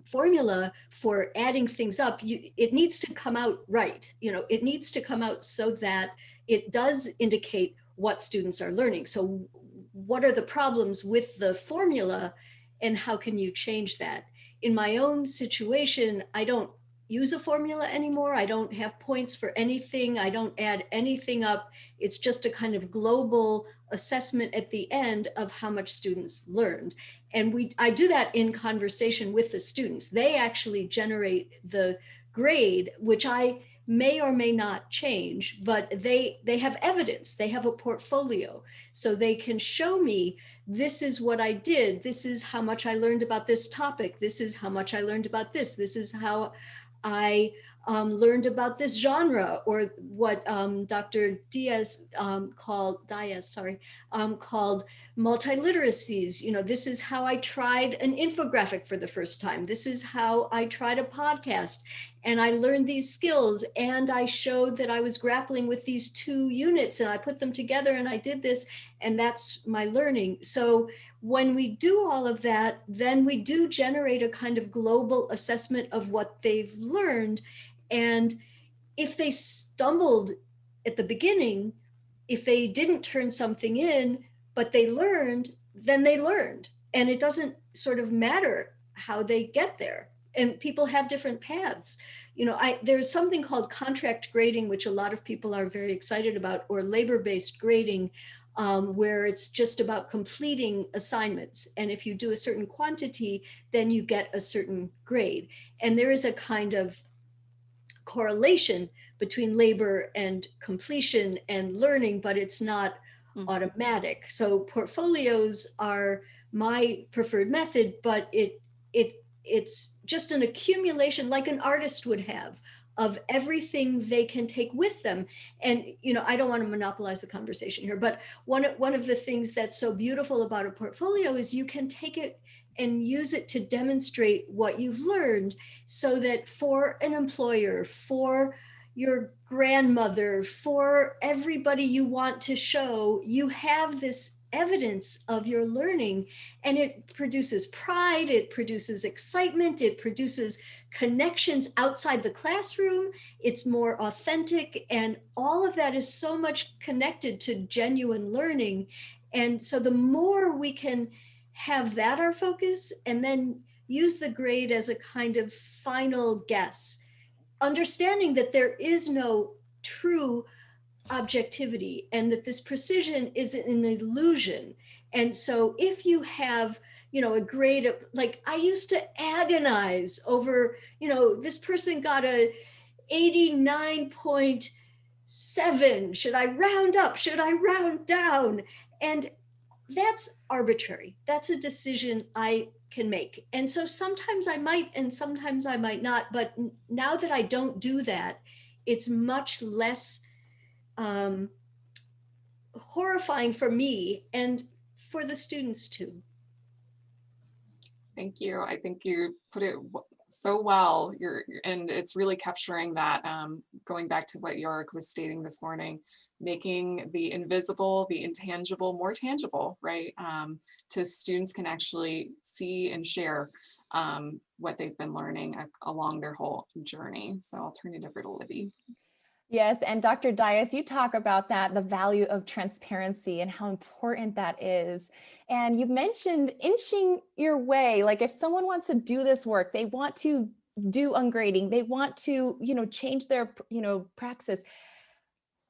formula for adding things up, it needs to come out right. It needs to come out so that it does indicate what students are learning. So what are the problems with the formula and how can you change that? In my own situation, I don't use a formula anymore. I don't have points for anything. I don't add anything up. It's just a kind of global assessment at the end of how much students learned. And I do that in conversation with the students. They actually generate the grade, which I may or may not change, but they have evidence, they have a portfolio. So they can show me, this is what I did, this is how much I learned about this topic, this is how much I learned about this is how I learned about this genre, or what Dr. Diaz called multiliteracies. This is how I tried an infographic for the first time. This is how I tried a podcast. And I learned these skills, and I showed that I was grappling with these two units, and I put them together and I did this, and that's my learning. So when we do all of that, then we do generate a kind of global assessment of what they've learned. And if they stumbled at the beginning, if they didn't turn something in, but they learned, then they learned. And it doesn't sort of matter how they get there. And people have different paths. There's something called contract grading, which a lot of people are very excited about, or labor-based grading, where it's just about completing assignments. And if you do a certain quantity, then you get a certain grade. And there is a kind of correlation between labor and completion and learning, but it's not automatic. So portfolios are my preferred method, but it's just an accumulation, like an artist would have, of everything they can take with them. And I don't want to monopolize the conversation here, but one of the things that's so beautiful about a portfolio is you can take it and use it to demonstrate what you've learned, so that for an employer, for your grandmother, for everybody you want to show, you have this evidence of your learning, and it produces pride, it produces excitement, it produces connections outside the classroom, it's more authentic, and all of that is so much connected to genuine learning. And so the more we can have that our focus, and then use the grade as a kind of final guess, understanding that there is no true objectivity and that this precision is an illusion. And so if you have, a grade of, like, I used to agonize over, this person got a 89.7. Should I round up? Should I round down? And that's arbitrary. That's a decision I can make. And so sometimes I might, and sometimes I might not. But now that I don't do that, it's much less horrifying for me and for the students too. Thank you. I think you put it so well. And it's really capturing that, going back to what Yorick was stating this morning, making the invisible, the intangible more tangible, right? To students can actually see and share what they've been learning along their whole journey. So I'll turn it over to Libby. Yes, and Dr. Dias, you talk about that, the value of transparency and how important that is. And you mentioned inching your way, like if someone wants to do this work, they want to do ungrading, they want to, change their, praxis.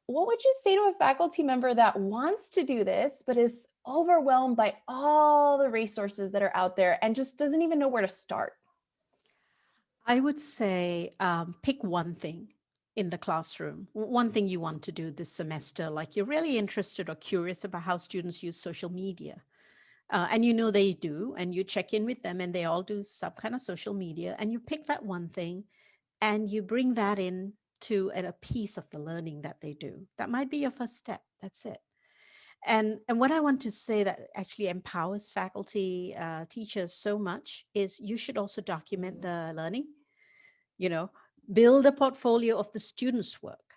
What would you say to a faculty member that wants to do this, but is overwhelmed by all the resources that are out there and just doesn't even know where to start? I would say pick one thing in the classroom, one thing you want to do this semester, like you're really interested or curious about how students use social media. And they do, and you check in with them and they all do some kind of social media, and you pick that one thing and you bring that in to a piece of the learning that they do. That might be your first step. That's it. And what I want to say that actually empowers faculty, teachers so much is you should also document the learning, build a portfolio of the students' work,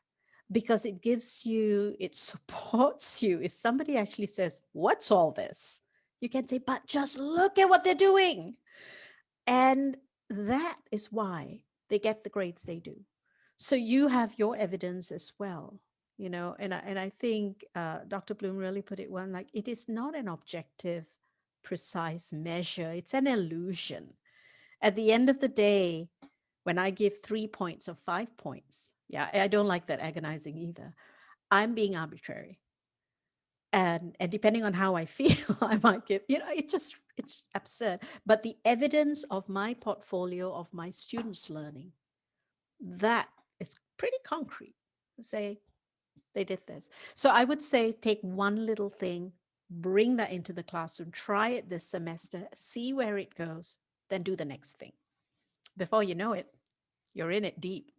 because it supports you. If somebody actually says, what's all this? You can say, but just look at what they're doing. And that is why they get the grades they do. So you have your evidence as well, and I think Dr. Blum really put it well, like it is not an objective, precise measure. It's an illusion. At the end of the day, when I give 3 points or 5 points, I don't like that agonizing either. I'm being arbitrary. And depending on how I feel, I might give, it's absurd. But the evidence of my portfolio of my students' learning, that is pretty concrete. Say they did this. So I would say take one little thing, bring that into the classroom, try it this semester, see where it goes, then do the next thing. Before you know it, you're in it deep.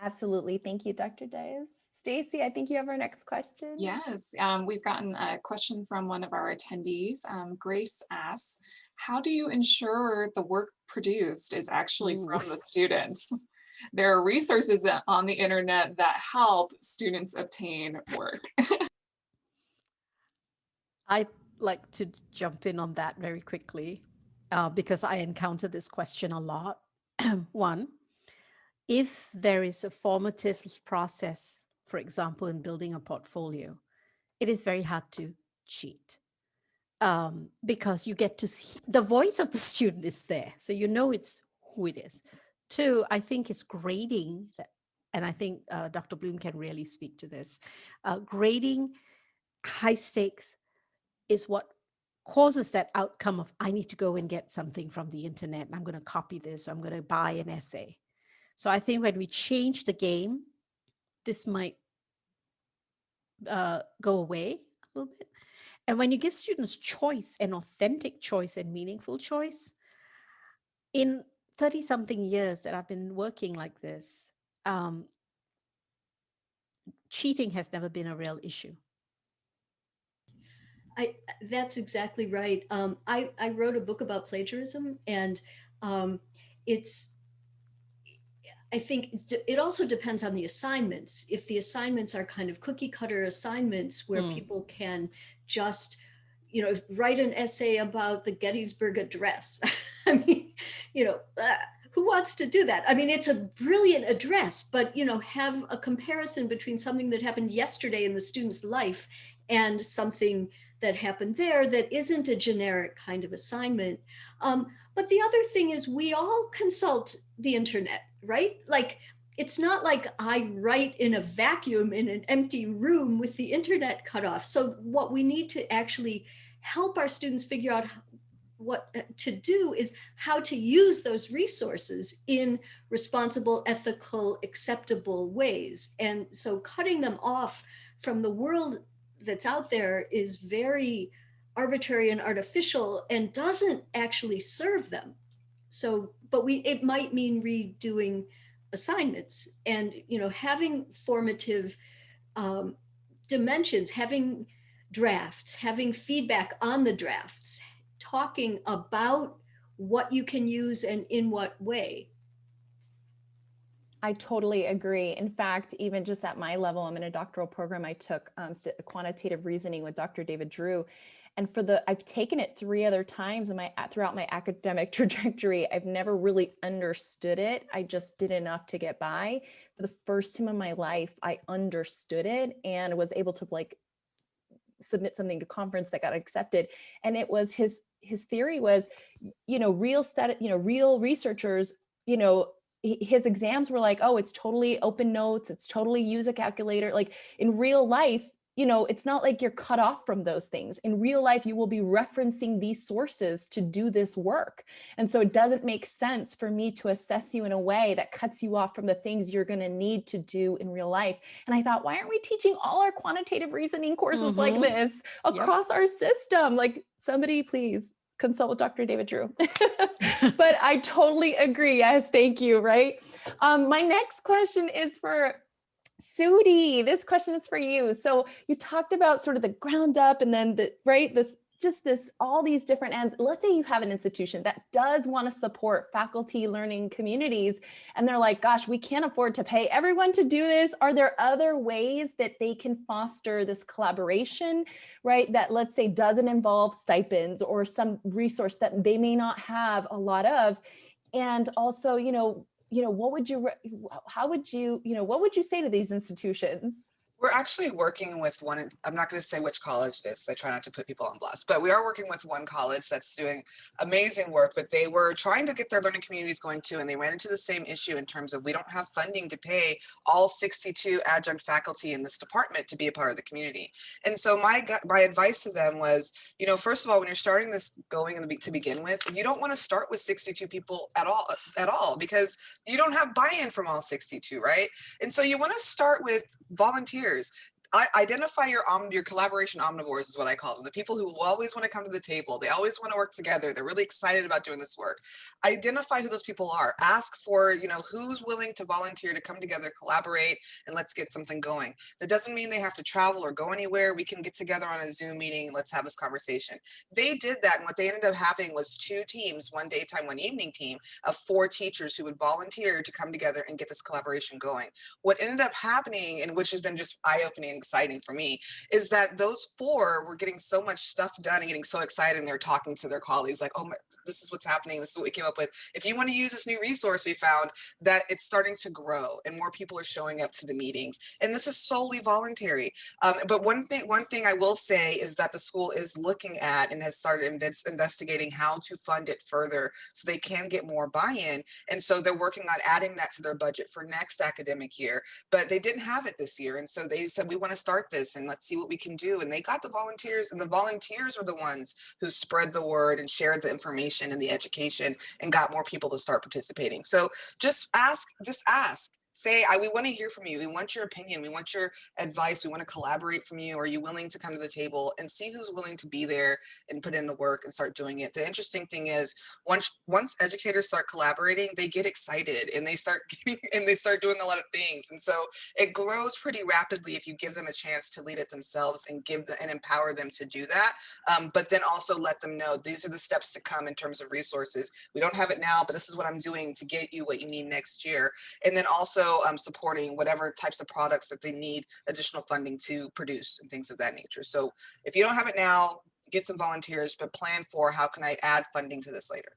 Absolutely. Thank you, Dr. Dias. Stacy, I think you have our next question. Yes, we've gotten a question from one of our attendees. Grace asks, how do you ensure the work produced is actually from the student? There are resources on the internet that help students obtain work. I'd like to jump in on that very quickly because I encounter this question a lot. One, if there is a formative process, for example, in building a portfolio, it is very hard to cheat because you get to see the voice of the student is there. So it's who it is. Two, I think it's grading, and I think Dr. Blum can really speak to this. Grading high stakes is what causes that outcome of I need to go and get something from the internet and I'm going to copy this, or I'm going to buy an essay. So I think when we change the game, this might go away a little bit. And when you give students choice, an authentic choice and meaningful choice, in 30 something years that I've been working like this, cheating has never been a real issue. That's exactly right. I wrote a book about plagiarism, and I think it also depends on the assignments. If the assignments are kind of cookie cutter assignments where people can just, you know, write an essay about the Gettysburg Address. I mean, you know, who wants to do that? I mean, it's a brilliant address, but, you know, have a comparison between something that happened yesterday in the student's life and something that happened there that isn't a generic kind of assignment. But the other thing is we all consult the internet, right? Like, it's not like I write in a vacuum in an empty room with the internet cut off. So what we need to actually help our students figure out what to do is how to use those resources in responsible, ethical, acceptable ways. And so cutting them off from the world that's out there is very arbitrary and artificial and doesn't actually serve them. So, but it might mean redoing assignments and, you know, having formative dimensions, having drafts, having feedback on the drafts, talking about what you can use and in what way. I totally agree. In fact, even just at my level, I'm in a doctoral program. I took quantitative reasoning with Dr. David Drew. And I've taken it 3 other times throughout my academic trajectory. I've never really understood it. I just did enough to get by. For the first time in my life, I understood it and was able to submit something to conference that got accepted. And it was his theory was, you know, real researchers, you know, his exams were like, oh, it's totally open notes. It's totally use a calculator. Like in real life, you know, it's not like you're cut off from those things. In real life, you will be referencing these sources to do this work. And so it doesn't make sense for me to assess you in a way that cuts you off from the things you're going to need to do in real life. And I thought, why aren't we teaching all our quantitative reasoning courses like this across our system? Like, somebody please consult with Dr. David Drew. But I totally agree. Yes, thank you. Right. My next question is for Sudie. This question is for you. So you talked about sort of the ground up and then all these different ends. Let's say you have an institution that does want to support faculty learning communities and they're like, gosh, we can't afford to pay everyone to do this. Are there other ways that they can foster this collaboration, right? That, let's say, doesn't involve stipends or some resource that they may not have a lot of. And also, what would you say to these institutions? We're actually working with one, I'm not going to say which college it is, I try not to put people on blast, but we are working with one college that's doing amazing work, but they were trying to get their learning communities going too, and they ran into the same issue in terms of we don't have funding to pay all 62 adjunct faculty in this department to be a part of the community. And so my advice to them was, you know, first of all, when you're starting this going to begin with, you don't want to start with 62 people at all, because you don't have buy-in from all 62, right? And so you want to start with volunteers. Identify your collaboration omnivores is what I call them. The people who will always want to come to the table. They always want to work together. They're really excited about doing this work. Identify who those people are. Ask for, you know, who's willing to volunteer to come together, collaborate, and let's get something going. That doesn't mean they have to travel or go anywhere. We can get together on a Zoom meeting. Let's have this conversation. They did that, and what they ended up having was 2 teams, one daytime, one evening team of 4 teachers who would volunteer to come together and get this collaboration going. What ended up happening, and which has been just eye-opening, exciting for me, is that those 4 were getting so much stuff done and getting so excited, and they're talking to their colleagues like, oh, this is what's happening, this is what we came up with. If you want to use this new resource, we found that it's starting to grow and more people are showing up to the meetings, and this is solely voluntary. But one thing I will say is that the school is looking at and has started investigating how to fund it further so they can get more buy-in, and so they're working on adding that to their budget for next academic year, but they didn't have it this year, and so they said, we want to start this and let's see what we can do. And they got the volunteers, and the volunteers were the ones who spread the word and shared the information and the education and got more people to start participating. So just ask, say, we want to hear from you. We want your opinion. We want your advice. We want to collaborate from you. Are you willing to come to the table, and see who's willing to be there and put in the work and start doing it. The interesting thing is once educators start collaborating, they get excited and they start doing a lot of things. And so it grows pretty rapidly if you give them a chance to lead it themselves and and empower them to do that. But then also let them know these are the steps to come in terms of resources. We don't have it now, but this is what I'm doing to get you what you need next year. And then also supporting whatever types of products that they need additional funding to produce and things of that nature. So if you don't have it now, get some volunteers, but plan for how can I add funding to this later.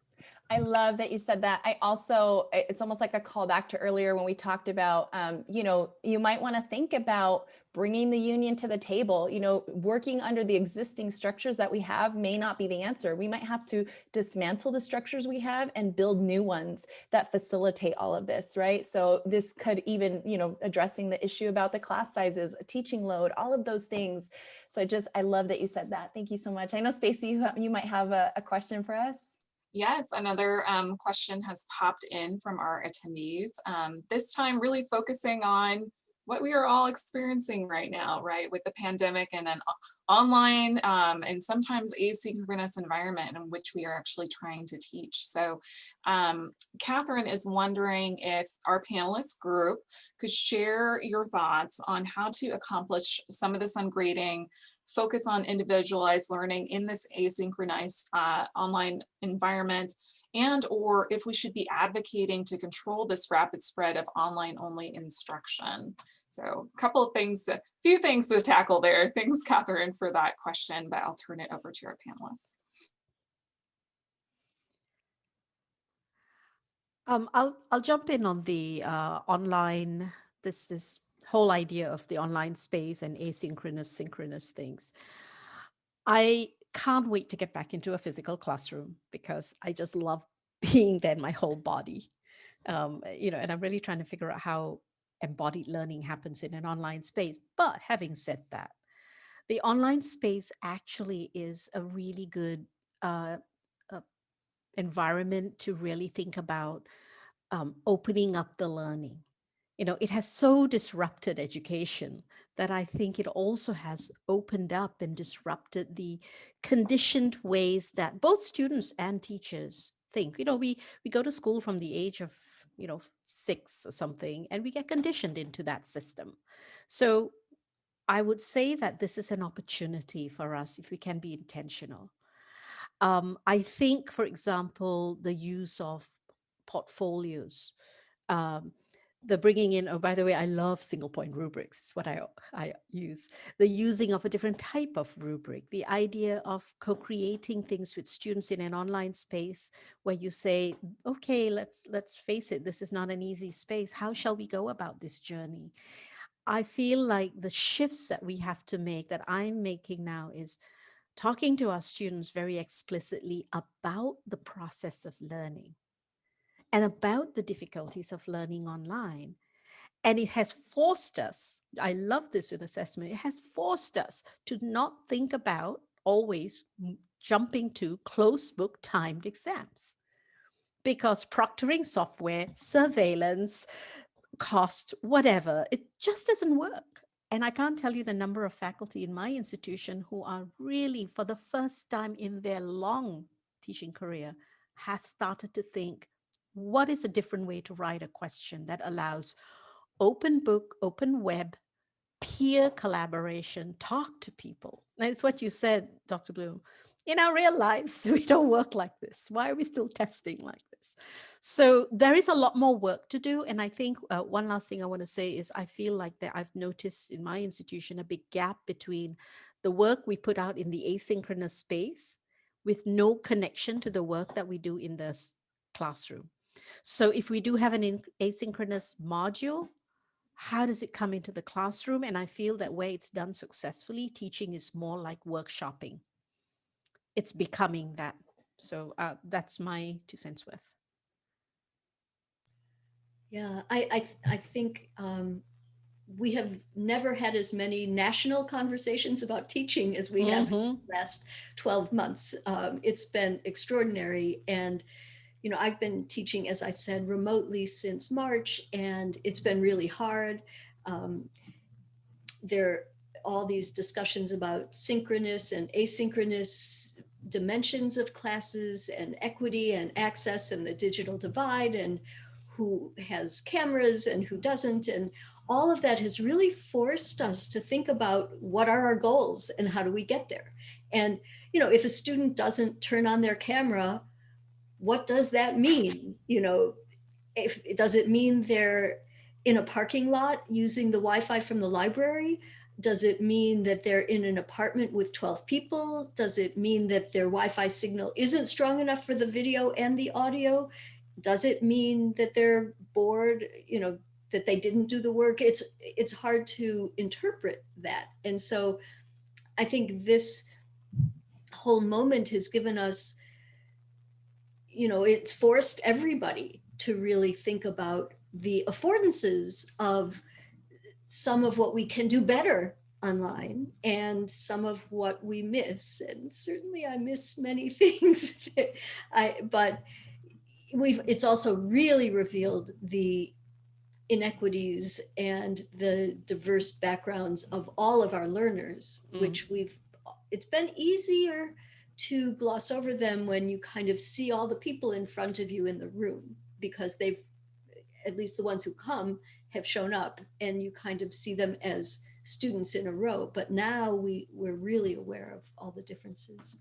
I love that you said that. I also, it's almost like a callback to earlier when we talked about, you know, you might want to think about bringing the union to the table. You know, working under the existing structures that we have may not be the answer. We might have to dismantle the structures we have and build new ones that facilitate all of this, right? So this could even, you know, addressing the issue about the class sizes, teaching load, all of those things. So I love that you said that. Thank you so much. I know, Stacy, you might have a question for us. Yes, another question has popped in from our attendees. This time really focusing on what we are all experiencing right now, right, with the pandemic and an online and sometimes asynchronous environment in which we are actually trying to teach. So Catherine is wondering if our panelist group could share your thoughts on how to accomplish some of this ungrading, focus on individualized learning in this asynchronous online environment, and or if we should be advocating to control this rapid spread of online only instruction. So a couple of things, a few things to tackle there. Thanks, Catherine, for that question, but I'll turn it over to our panelists. I'll jump in on the online, this whole idea of the online space and asynchronous, synchronous things. I can't wait to get back into a physical classroom because I just love being there in my whole body. You know, and I'm really trying to figure out how embodied learning happens in an online space. But having said that, the online space actually is a really good environment to really think about opening up the learning. You know, it has so disrupted education that I think it also has opened up and disrupted the conditioned ways that both students and teachers think. You know, we go to school from the age of, you know, 6 or something, and we get conditioned into that system. So I would say that this is an opportunity for us if we can be intentional. I think, for example, the use of portfolios, the bringing in, oh, by the way, I love single point rubrics. It's what I use. The using of a different type of rubric, the idea of co-creating things with students in an online space where you say, okay, let's face it, this is not an easy space. How shall we go about this journey? I feel like the shifts that we have to make, that I'm making now, is talking to our students very explicitly about the process of learning and about the difficulties of learning online. And it has forced us, I love this with assessment, it has forced us to not think about always jumping to closed book timed exams, because proctoring software, surveillance, cost, whatever, it just doesn't work. And I can't tell you the number of faculty in my institution who are really, for the first time in their long teaching career, have started to think, what is a different way to write a question that allows open book, open web, peer collaboration, talk to people? And it's what you said, Dr. Blum. In our real lives, we don't work like this. Why are we still testing like this? So there is a lot more work to do. And I think one last thing I want to say is I feel like that I've noticed in my institution a big gap between the work we put out in the asynchronous space with no connection to the work that we do in the classroom. So if we do have an asynchronous module, how does it come into the classroom? And I feel that where it's done successfully, teaching is more like workshopping. It's becoming that. So that's my 2 cents worth. Yeah, I think we have never had as many national conversations about teaching as we have in the last 12 months. It's been extraordinary. And I've been teaching, as I said, remotely since March, and it's been really hard. There are all these discussions about synchronous and asynchronous dimensions of classes and equity and access and the digital divide and who has cameras and who doesn't. And all of that has really forced us to think about what are our goals and how do we get there. And, if a student doesn't turn on their camera, what does that mean? Does it mean they're in a parking lot using the Wi-Fi from the library? Does it mean that they're in an apartment with 12 people? Does it mean that their Wi-Fi signal isn't strong enough for the video and the audio? Does it mean that they're bored, that they didn't do the work? It's hard to interpret that. And so I think this whole moment has given us, it's forced everybody to really think about the affordances of some of what we can do better online and some of what we miss. And certainly I miss many things, but it's also really revealed the inequities and the diverse backgrounds of all of our learners, which it's been easier to gloss over them when you kind of see all the people in front of you in the room, because they've, at least the ones who come, have shown up and you kind of see them as students in a row. But now we're really aware of all the differences.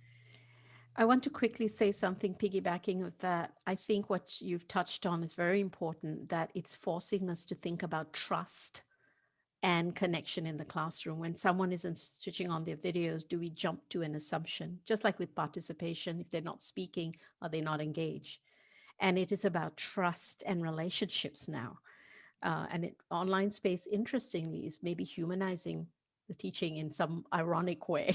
I want to quickly say something piggybacking with that. I think what you've touched on is very important, that it's forcing us to think about trust and connection in the classroom. When someone isn't switching on their videos, do we jump to an assumption? Just like with participation, if they're not speaking, are they not engaged? And it is about trust and relationships now. Online space, interestingly, is maybe humanizing the teaching in some ironic way.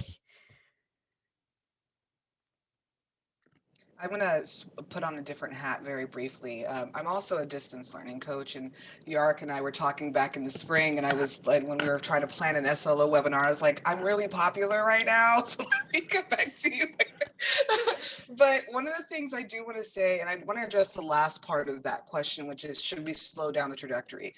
I'm going to put on a different hat very briefly. I'm also a distance learning coach, and Yark and I were talking back in the spring, and I was like, when we were trying to plan an SLO webinar, I was like, I'm really popular right now, so let me get back to you later. But one of the things I do want to say, and I want to address the last part of that question, which is, should we slow down the trajectory?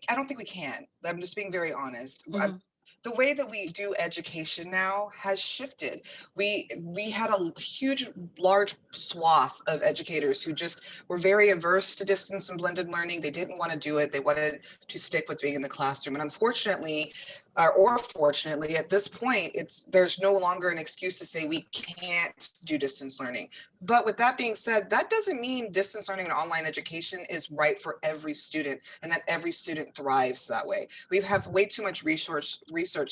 I don't think we can. I'm just being very honest. Mm-hmm. The way that we do education now has shifted. We had a huge, large swath of educators who just were very averse to distance and blended learning. They didn't want to do it. They wanted to stick with being in the classroom. And unfortunately, or fortunately, at this point, there's no longer an excuse to say we can't do distance learning. But with that being said, that doesn't mean distance learning and online education is right for every student and that every student thrives that way. We have way too much research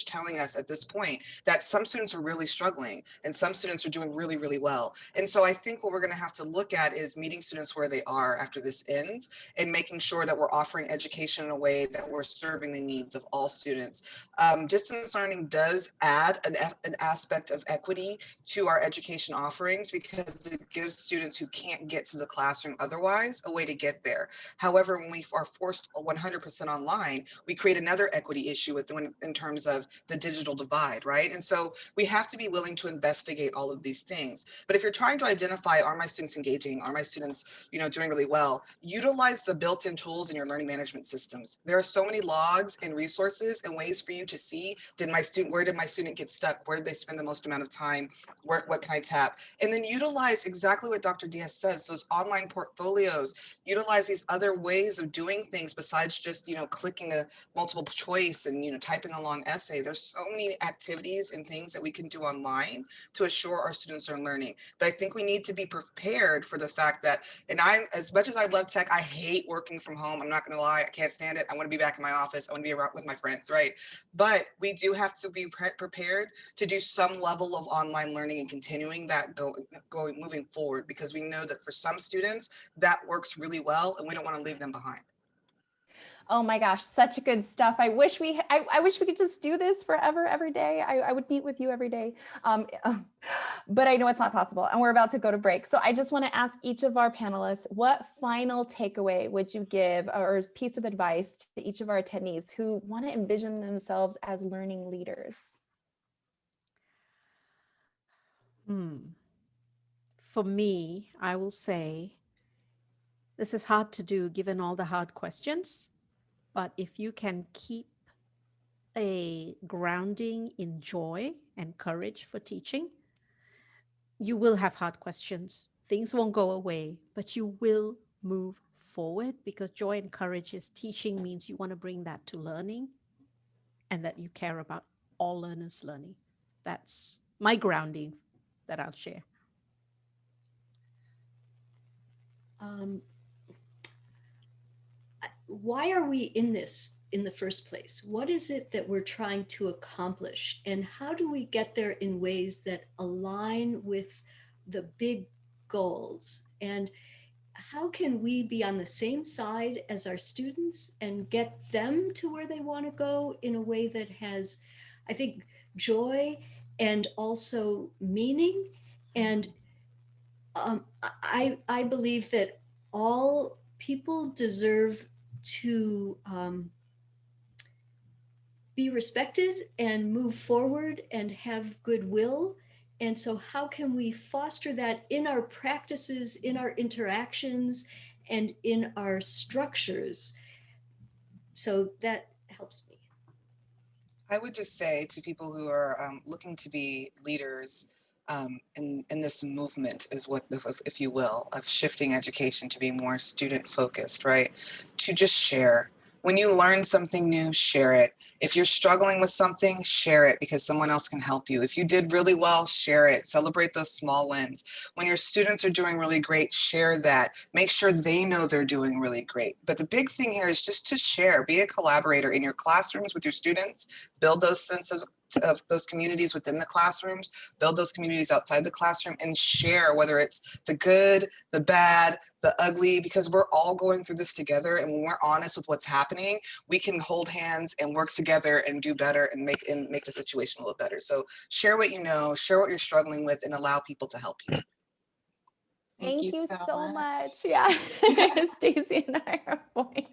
telling us at this point that some students are really struggling and some students are doing really, really well. And so I think what we're going to have to look at is meeting students where they are after this ends and making sure that we're offering education in a way that we're serving the needs of all students. Distance learning does add an aspect of equity to our education offerings because it gives students who can't get to the classroom otherwise a way to get there. However, when we are forced 100% online, we create another equity issue in terms of the digital divide, right? And so we have to be willing to investigate all of these things. But if you're trying to identify, are my students engaging? Are my students, doing really well? Utilize the built-in tools in your learning management systems. There are so many logs and resources and ways for you to see, where did my student get stuck? Where did they spend the most amount of time? What can I tap? And then utilize exactly what Dr. Diaz says, those online portfolios, utilize these other ways of doing things besides just, clicking a multiple choice and, typing a long essay. There's so many activities and things that we can do online to assure our students are learning. But I think we need to be prepared for the fact that, as much as I love tech, I hate working from home. I'm not going to lie. I can't stand it. I want to be back in my office. I want to be around with my friends, right? But we do have to be prepared to do some level of online learning and continuing that moving forward, because we know that for some students that works really well and we don't want to leave them behind. Oh my gosh, such good stuff. I wish we could just do this forever, every day. I would meet with you every day. But I know it's not possible and we're about to go to break. So I just want to ask each of our panelists, what final takeaway would you give or piece of advice to each of our attendees who want to envision themselves as learning leaders? For me, I will say This is hard to do given all the hard questions, but if you can keep a grounding in joy and courage for teaching, you will have hard questions. Things won't go away, but you will move forward, because joy and courage is teaching means you want to bring that to learning, and that you care about all learners learning. That's my grounding that I'll share. Why are we in this in the first place? What is it that we're trying to accomplish? And how do we get there in ways that align with the big goals? And how can we be on the same side as our students and get them to where they want to go in a way that has, I think, joy and also meaning? And I believe that all people deserve to be respected and move forward and have goodwill. And so how can we foster that in our practices, in our interactions, and in our structures? So that helps me. I would just say to people who are looking to be leaders in this movement, is what, if you will, of shifting education to be more student focused, right? To just share. When you learn something new, share it. If you're struggling with something, share it, because someone else can help you. If you did really well, share it. Celebrate those small wins. When your students are doing really great, share that. Make sure they know they're doing really great. But the big thing here is just to share. Be a collaborator in your classrooms with your students. Build those sense of those communities within the classrooms, build those communities outside the classroom, and share, whether it's the good, the bad, the ugly, because we're all going through this together. And when we're honest with what's happening, we can hold hands and work together and do better and make the situation a little better. So share what you know, share what you're struggling with, and allow people to help you. Thank you so much. Yeah, Stacy and I are going.